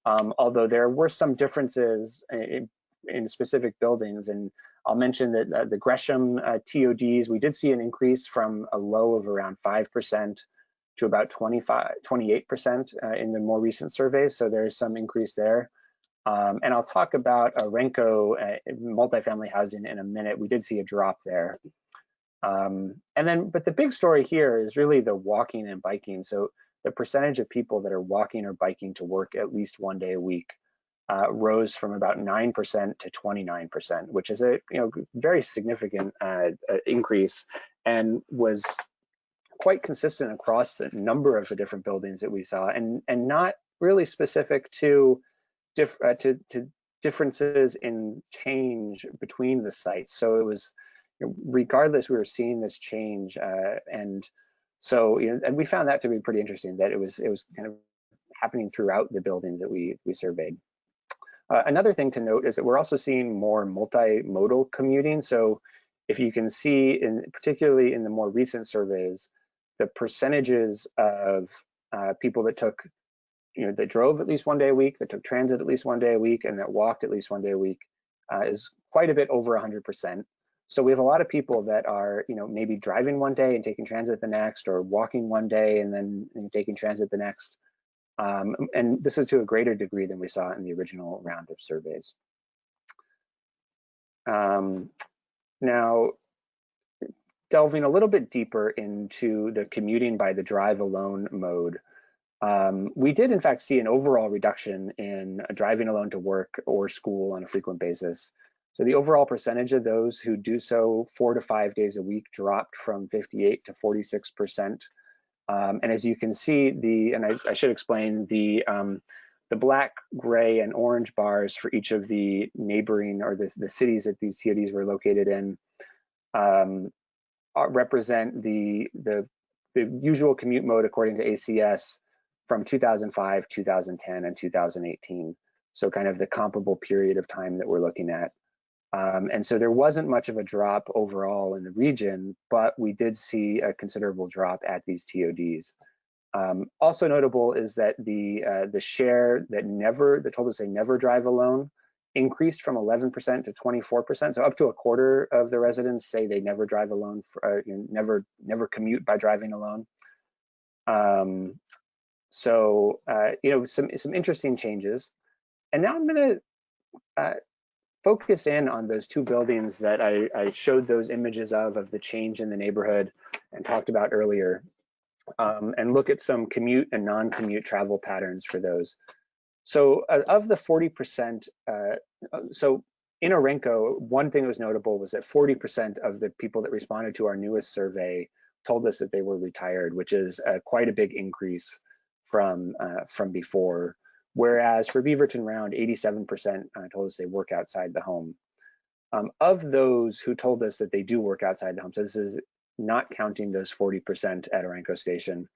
Although there were some differences in specific buildings, and I'll mention that the Gresham TODs, we did see an increase from a low of around 5% to about 28% in the more recent surveys. So there's some increase there. And I'll talk about Renko multifamily housing in a minute. We did see a drop there. But the big story here is really the walking and biking. So the percentage of people that are walking or biking to work at least one day a week rose from about 9% to 29%, which is a very significant increase, and was quite consistent across a number of the different buildings that we saw, and not really specific to differences in change between the sites. So it was, regardless, we were seeing this change, and we found that to be pretty interesting, that it was kind of happening throughout the buildings that we surveyed. Another thing to note is that we're also seeing more multimodal commuting. So if you can see, particularly in the more recent surveys, the percentages of people that took, that drove at least one day a week, that took transit at least one day a week, and that walked at least one day a week is quite a bit over 100%. So we have a lot of people that are, maybe driving one day and taking transit the next, or walking one day and then taking transit the next. And this is to a greater degree than we saw in the original round of surveys. Now, delving a little bit deeper into the commuting by the drive alone mode, we did in fact see an overall reduction in driving alone to work or school on a frequent basis. So the overall percentage of those who do so 4 to 5 days a week dropped from 58 to 46%. And as you can see, I should explain, the black, gray, and orange bars for each of the neighboring, or the cities that these TODs were located in, represent the usual commute mode according to ACS from 2005, 2010, and 2018. So kind of the comparable period of time that we're looking at. And so there wasn't much of a drop overall in the region, but we did see a considerable drop at these TODs. Also notable is that the share that told us they never drive alone increased from 11% to 24%. So up to a quarter of the residents say they never drive alone, never commute by driving alone. Some interesting changes. And now I'm going to focus in on those two buildings that I showed those images of the change in the neighborhood and talked about earlier, and look at some commute and non-commute travel patterns for those. So of the 40%, so in Renko, one thing that was notable was that 40% of the people that responded to our newest survey told us that they were retired, which is quite a big increase from before. Whereas for Beaverton Round, 87% told us they work outside the home. Of those who told us that they do work outside the home, so this is not counting those 40% at Renko Station,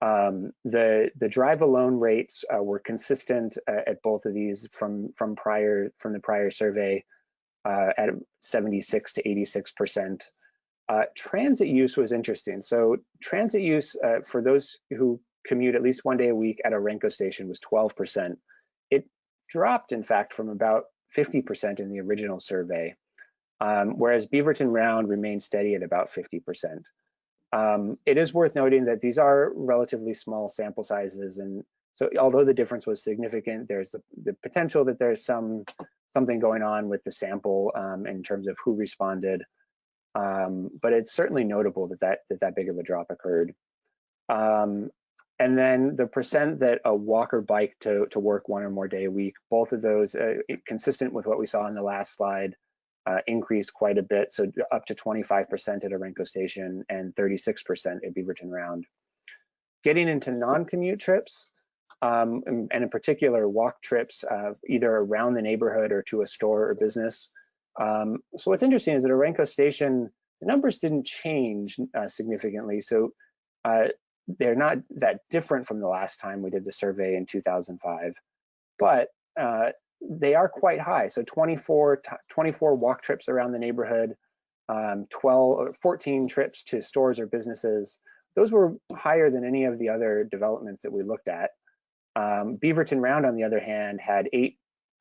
the drive alone rates were consistent at both of these from the prior survey at 76 to 86%. Transit use was interesting. So transit use for those who commute at least one day a week at a Renko station was 12%. It dropped, in fact, from about 50% in the original survey, whereas Beaverton Round remained steady at about 50%. It is worth noting that these are relatively small sample sizes, and so although the difference was significant, there's the potential that there's something going on with the sample in terms of who responded, but it's certainly notable that big of a drop occurred. And then the percent that a walk or bike to work one or more day a week, both of those, consistent with what we saw in the last slide, increased quite a bit, so up to 25% at a Renko station and 36% at Beaverton Round. Getting into non-commute trips, and in particular walk trips, either around the neighborhood or to a store or business. So what's interesting is that at Renko Station, the numbers didn't change significantly. So they're not that different from the last time we did the survey in 2005, but they are quite high. So 24 walk trips around the neighborhood, 14 trips to stores or businesses. Those were higher than any of the other developments that we looked at. Beaverton Round, on the other hand, had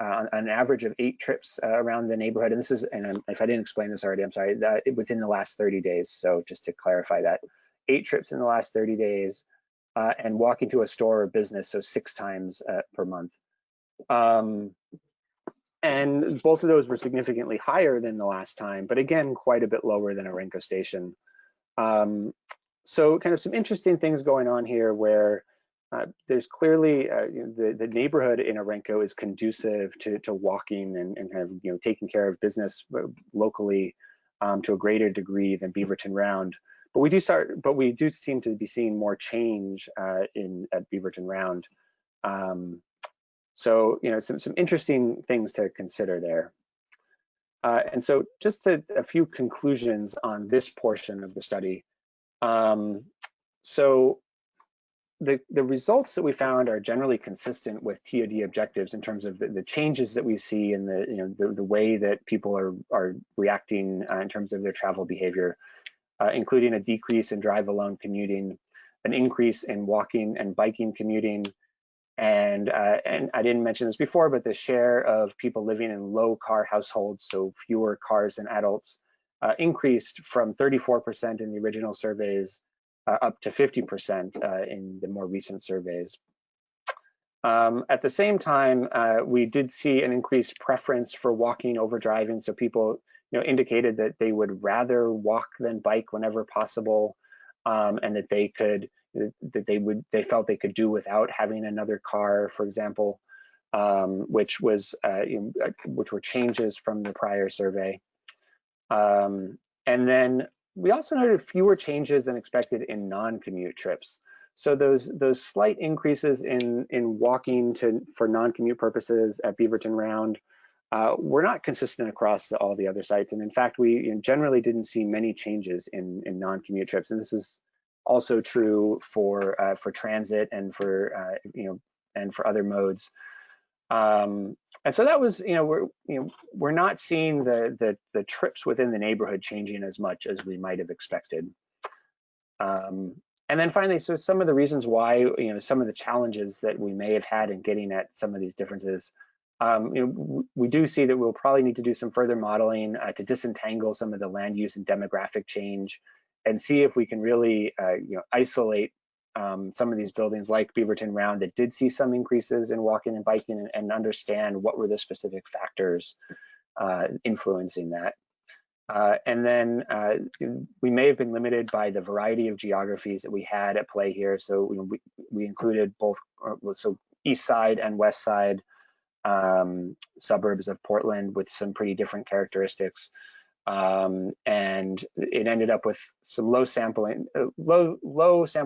an average of 8 trips around the neighborhood. And this is, and if I didn't explain this already, I'm sorry, within the last 30 days. So just to clarify that, 8 trips in the last 30 days. and walking to a store or business, so 6 times per month. And both of those were significantly higher than the last time, but again, quite a bit lower than a Renko station. So kind of some interesting things going on here where there's clearly the neighborhood in Renko is conducive to walking and kind of taking care of business locally to a greater degree than Beaverton Round. But we do seem to be seeing more change at Beaverton Round. So some interesting things to consider there. And so just a few conclusions on this portion of the study. So the results that we found are generally consistent with TOD objectives in terms of the changes that we see in the way that people are reacting in terms of their travel behavior, including a decrease in drive alone commuting, an increase in walking and biking commuting, and I didn't mention this before, but the share of people living in low car households, so fewer cars than adults, increased from 34% in the original surveys up to 50% in the more recent surveys. At the same time, we did see an increased preference for walking over driving, so people indicated that they would rather walk than bike whenever possible, and that they felt they could do without having another car, for example, which were changes from the prior survey. And then we also noted fewer changes than expected in non-commute trips. So those slight increases in walking for non-commute purposes at Beaverton Round were not consistent across all the other sites. And in fact, we generally didn't see many changes in non-commute trips. And this is also true for transit and for other modes. And so that was, we're not seeing the trips within the neighborhood changing as much as we might have expected. And then finally, so some of the reasons why, some of the challenges that we may have had in getting at some of these differences. We do see that we'll probably need to do some further modeling to disentangle some of the land use and demographic change, and see if we can really, isolate some of these buildings like Beaverton Round that did see some increases in walking and biking, and understand what were the specific factors influencing that. And then we may have been limited by the variety of geographies that we had at play here. So we included both, so east side and west side suburbs of Portland with some pretty different characteristics. And it ended up with some low sample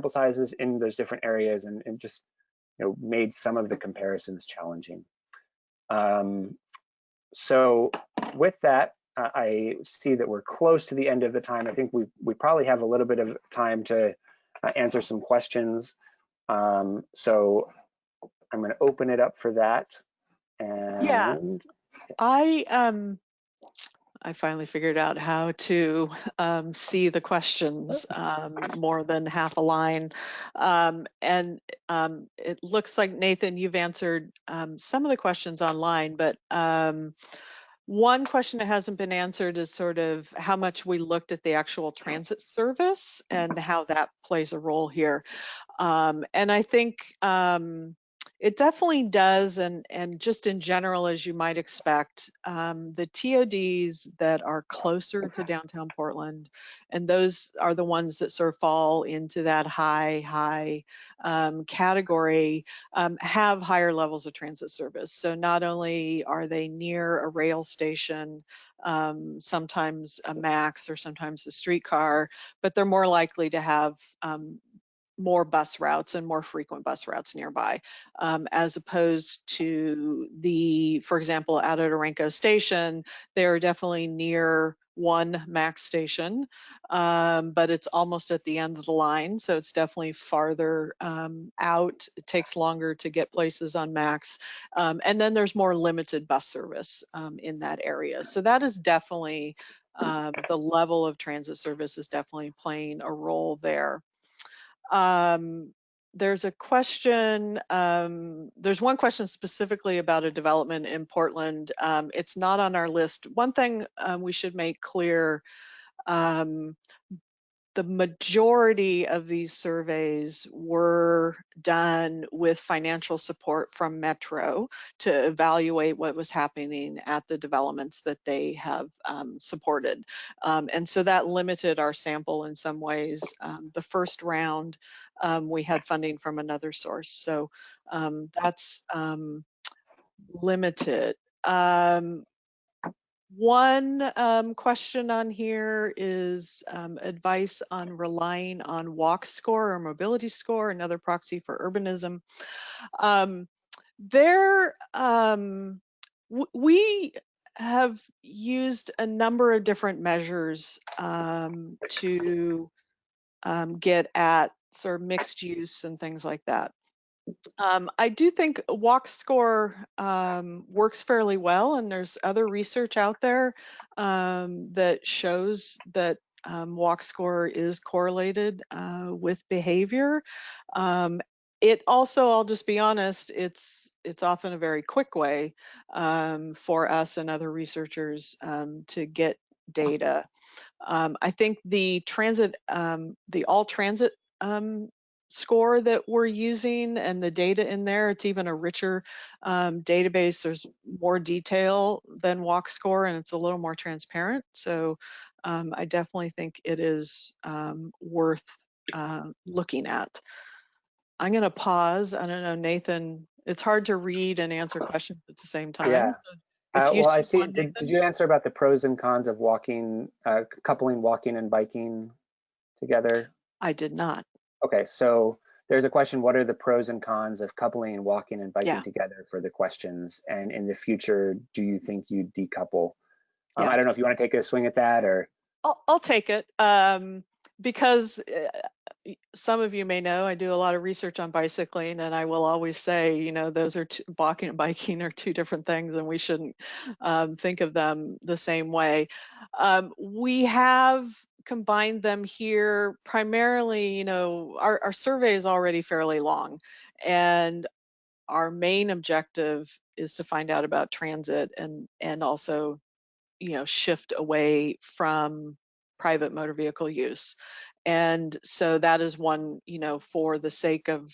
sizes in those different areas, and just made some of the comparisons challenging. So with that, I see that we're close to the end of the time. I think we probably have a little bit of time to answer some questions. So I'm going to open it up for that. And yeah, I finally figured out how to see the questions more than half a line. And it looks like, Nathan, you've answered some of the questions online, but one question that hasn't been answered is sort of how much we looked at the actual transit service and how that plays a role here. And I think it definitely does, and just in general, as you might expect, the TODs that are closer to downtown Portland, and those are the ones that sort of fall into that high category, have higher levels of transit service. So not only are they near a rail station, sometimes a MAX or sometimes a streetcar, but they're more likely to have more bus routes and more frequent bus routes nearby, as opposed to for example, out at Renko Station, they're definitely near one MAX station, but it's almost at the end of the line, so it's definitely farther out. It takes longer to get places on MAX, and then there's more limited bus service in that area. So that is definitely, the level of transit service is definitely playing a role there. There's a question, there's one question specifically about a development in Portland. It's not on our list. One thing we should make clear, the majority of these surveys were done with financial support from Metro to evaluate what was happening at the developments that they have supported. And so that limited our sample in some ways. The first round, we had funding from another source. So that's limited. One question on here is advice on relying on walk score or mobility score, another proxy for urbanism. We have used a number of different measures to get at sort of mixed use and things like that. I do think walk score works fairly well, and there's other research out there that shows that walk score is correlated with behavior. It also, I'll just be honest, it's often a very quick way for us and other researchers to get data. I think the all transit score that we're using and the data in there, it's even a richer database. There's more detail than walk score, and it's a little more transparent. So I definitely think it is worth looking at. I'm going to pause. I don't know, Nathan, it's hard to read and answer questions at the same time. Yeah. So well, I see. Did you answer about the pros and cons of walking, coupling walking and biking together? I did not. Okay, so there's a question, what are the pros and cons of coupling walking and biking together for the questions? And in the future, do you think you decouple? I don't know if you want to take a swing at that, or? I'll take it because some of you may know I do a lot of research on bicycling, and I will always say, you know, those are walking and biking are two different things, and we shouldn't think of them the same way. We have combined them here primarily. You know, our survey is already fairly long, and our main objective is to find out about transit and also, you know, shift away from private motor vehicle use. And so that is one, you know, for the sake of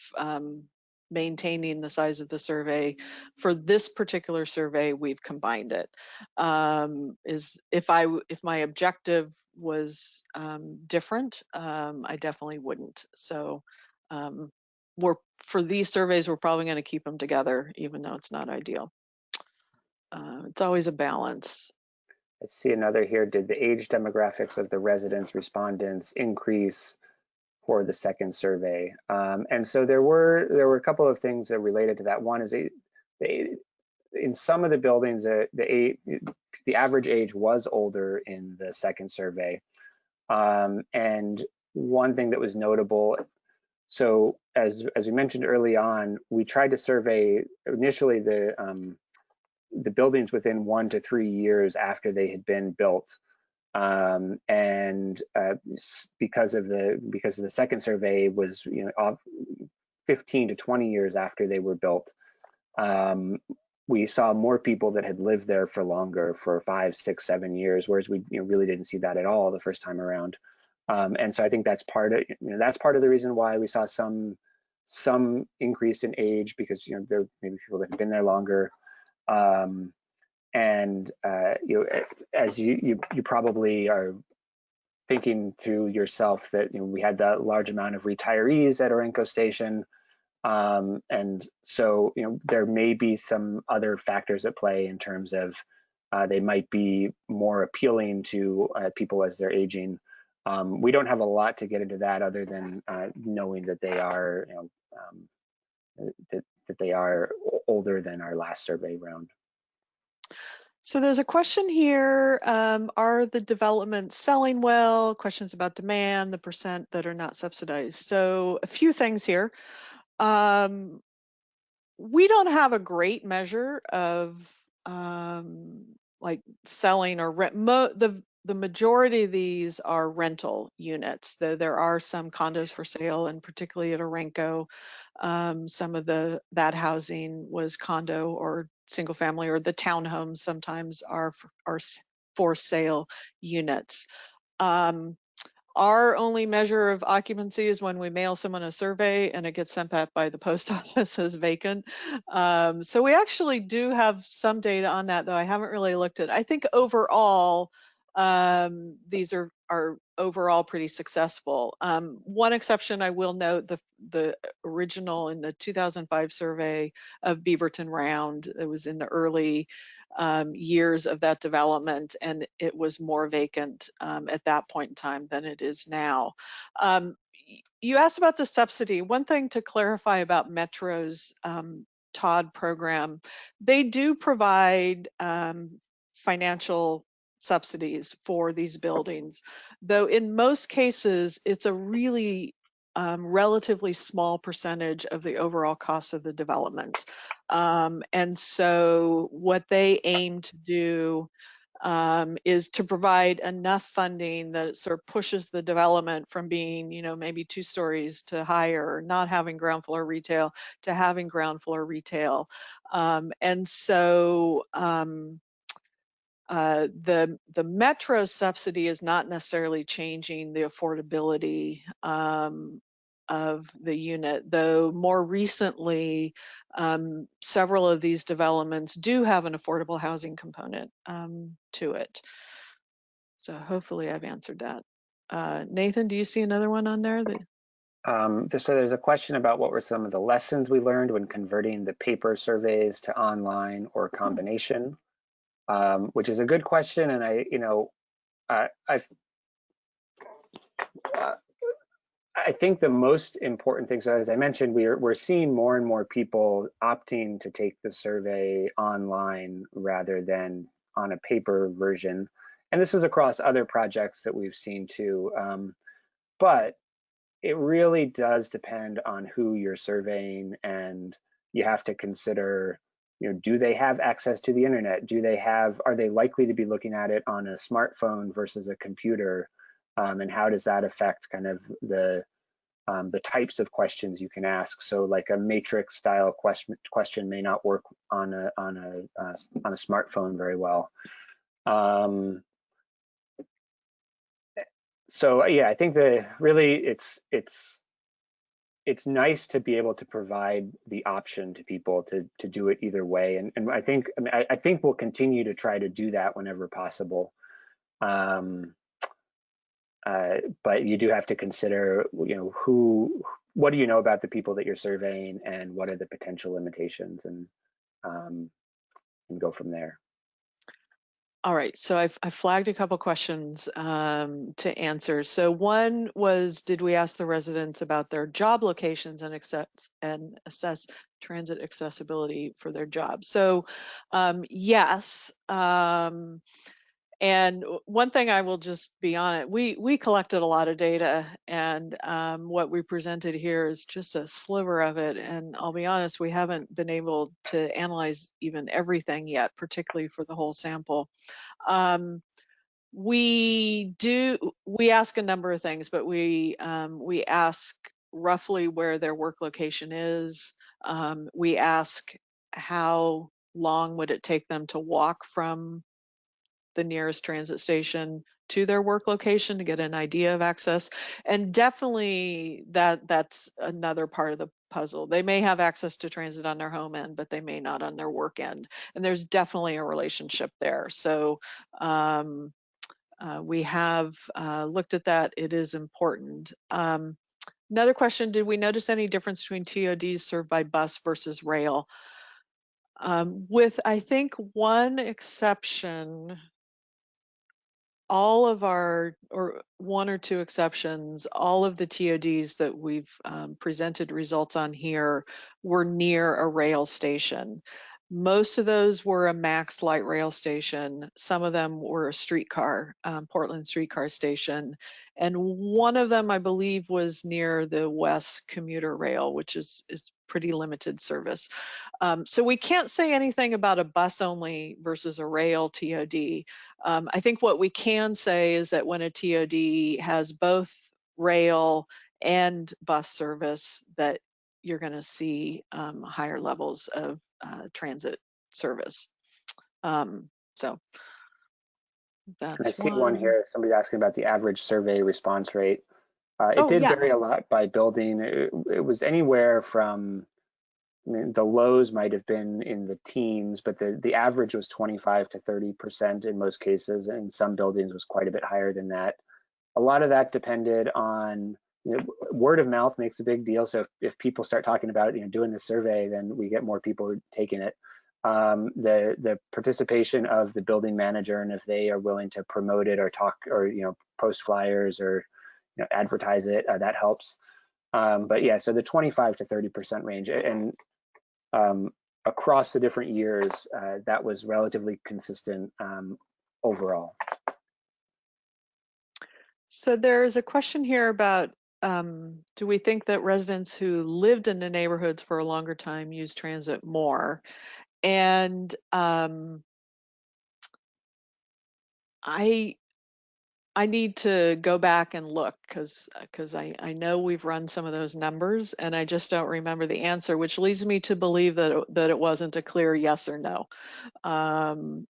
maintaining the size of the survey, for this particular survey, we've combined it. If my objective was different, I definitely wouldn't. So for these surveys, we're probably going to keep them together, even though it's not ideal. It's always a balance. I see another here. Did the age demographics of the residents, respondents increase for the second survey? And so there were a couple of things that related to that. One is in some of the buildings, the average age was older in the second survey. And one thing that was notable, so as we mentioned early on, we tried to survey initially the buildings within 1 to 3 years after they had been built, and because of the second survey was, you know, 15 to 20 years after they were built, we saw more people that had lived there for longer, for 5, 6, 7 years, whereas we, you know, really didn't see that at all the first time around. And so I think that's part of, you know, that's part of the reason why we saw some increase in age, because, you know, there maybe people that have been there longer. And you know, as you probably are thinking to yourself that, you know, we had that large amount of retirees at Orenco Station, and so, you know, there may be some other factors at play in terms of they might be more appealing to people as they're aging. We don't have a lot to get into that other than knowing that they are, you know, that they are older than our last survey round. So there's a question here, are the developments selling well? Questions about demand, the percent that are not subsidized. So a few things here. We don't have a great measure of like selling or rent. The majority of these are rental units, though there are some condos for sale, and particularly at Orenco, some of that housing was condo or single family, or the townhomes sometimes are for sale units. Our only measure of occupancy is when we mail someone a survey and it gets sent back by the post office as vacant. So we actually do have some data on that, though I haven't really looked at. I think overall, these are overall pretty successful. One exception I will note, the original in the 2005 survey of Beaverton Round, it was in the early years of that development, and it was more vacant at that point in time than it is now. You asked about the subsidy. One thing to clarify about Metro's ToD program, they do provide financial subsidies for these buildings, though in most cases it's a really relatively small percentage of the overall cost of the development. And so what they aim to do is to provide enough funding that it sort of pushes the development from being, maybe 2 stories to higher, or not having ground floor retail to having ground floor retail. And so the Metro subsidy is not necessarily changing the affordability of the unit, though more recently several of these developments do have an affordable housing component to it. So hopefully I've answered that. Nathan, do you see another one on there? So there's a question about what were some of the lessons we learned when converting the paper surveys to online or a combination, which is a good question. And I think the most important thing, so as I mentioned, we're seeing more and more people opting to take the survey online rather than on a paper version. And this is across other projects that we've seen too. But it really does depend on who you're surveying, and you have to consider, do they have access to the internet? Are they likely to be looking at it on a smartphone versus a computer? And how does that affect kind of the types of questions you can ask? So like a matrix style question may not work on a smartphone very well. So yeah, I think it's nice to be able to provide the option to people to do it either way, and I think we'll continue to try to do that whenever possible. But you do have to consider, what do you know about the people that you're surveying, and what are the potential limitations, and go from there. All right, so I flagged a couple questions to answer. So one was, did we ask the residents about their job locations and assess transit accessibility for their jobs? So yes. And one thing I will just be on it, we collected a lot of data, and what we presented here is just a sliver of it. And I'll be honest, we haven't been able to analyze even everything yet, particularly for the whole sample. We ask a number of things, but we ask roughly where their work location is. We ask how long would it take them to walk from the nearest transit station to their work location to get an idea of access. And definitely that's another part of the puzzle. They may have access to transit on their home end, but they may not on their work end. And there's definitely a relationship there. So we have looked at that. It is important. Another question, did we notice any difference between TODs served by bus versus rail? With, I think, one exception, all of our, or one or two exceptions, all of the TODs that we've presented results on here were near a rail station. Most of those were a Max light rail station. Some of them were a streetcar, Portland streetcar station. And one of them, I believe, was near the West Commuter Rail, which is pretty limited service. So we can't say anything about a bus only versus a rail TOD. I think what we can say is that when a TOD has both rail and bus service, that you're going to see higher levels of transit service. So And I That's see one one. here, somebody asking about the average survey response rate. It did Yeah. vary a lot by building. It was anywhere from, I mean, the lows might have been in the teens, but the average was 25 to 30% in most cases, and in some buildings was quite a bit higher than that. A lot of that depended on, word of mouth makes a big deal. So if people start talking about, doing the survey, then we get more people taking it. The participation of the building manager, and if they are willing to promote it or talk or post flyers or advertise it, that helps. But yeah, so the 25 to 30% range, and across the different years, that was relatively consistent overall. So there's a question here about, do we think that residents who lived in the neighborhoods for a longer time use transit more? And I need to go back and look because I know we've run some of those numbers and I just don't remember the answer, which leads me to believe that it wasn't a clear yes or no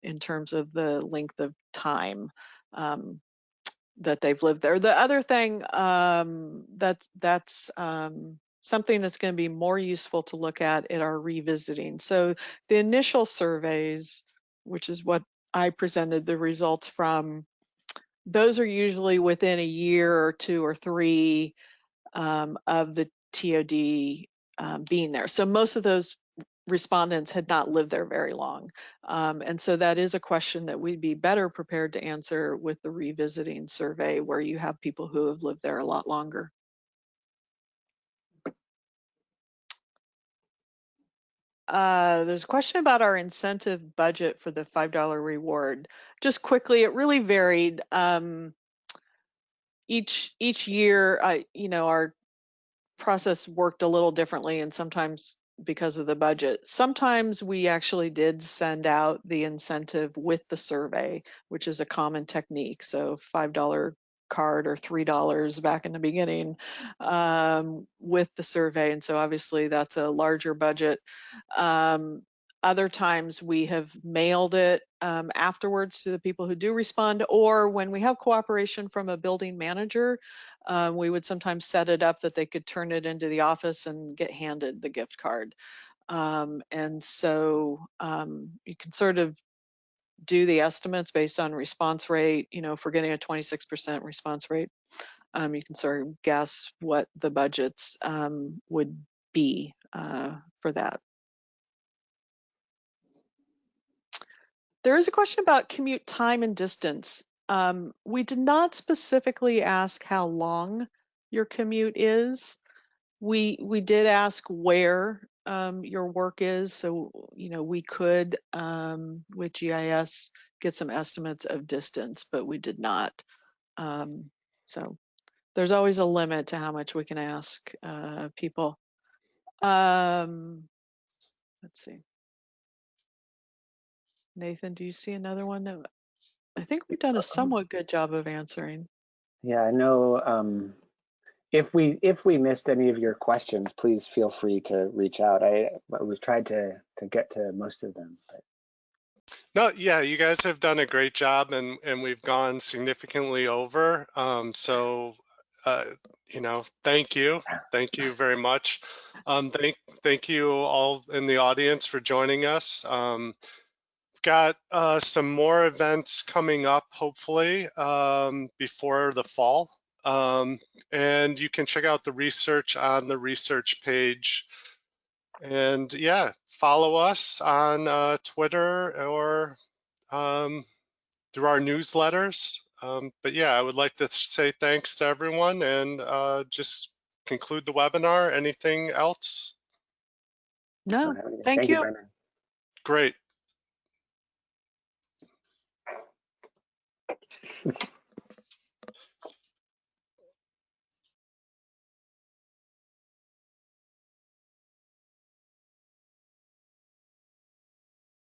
in terms of the length of time that they've lived there. The other thing that's something that's going to be more useful to look at our revisiting. So the initial surveys, which is what I presented the results from, those are usually within a year or 2 or 3 of the TOD being there. So most of those respondents had not lived there very long. And so that is a question that we'd be better prepared to answer with the revisiting survey where you have people who have lived there a lot longer. There's a question about our incentive budget for the $5 reward. Just quickly, it really varied. Each year, our process worked a little differently, and sometimes because of the budget. Sometimes we actually did send out the incentive with the survey, which is a common technique. So $5 card or $3 back in the beginning with the survey. And so obviously that's a larger budget. Other times we have mailed it afterwards to the people who do respond, or when we have cooperation from a building manager, we would sometimes set it up that they could turn it into the office and get handed the gift card. And so you can sort of do the estimates based on response rate. If we're getting a 26% response rate, you can sort of guess what the budgets would be for that. There is a question about commute time and distance. We did not specifically ask how long your commute is. We did ask where your work is, so we could with GIS get some estimates of distance, but we did not. So there's always a limit to how much we can ask people. Let's see. Nathan, do you see another one? I think we've done a somewhat good job of answering. Yeah, I know. If we missed any of your questions, please feel free to reach out. We've tried to get to most of them. But. No, yeah, you guys have done a great job, and we've gone significantly over. Thank you very much. Thank you all in the audience for joining us. We've got some more events coming up, hopefully, before the fall. And you can check out the research on the research page. And yeah, follow us on Twitter or through our newsletters. But yeah, I would like to say thanks to everyone and just conclude the webinar. Anything else? No, Thank you, you. Brendan. Great.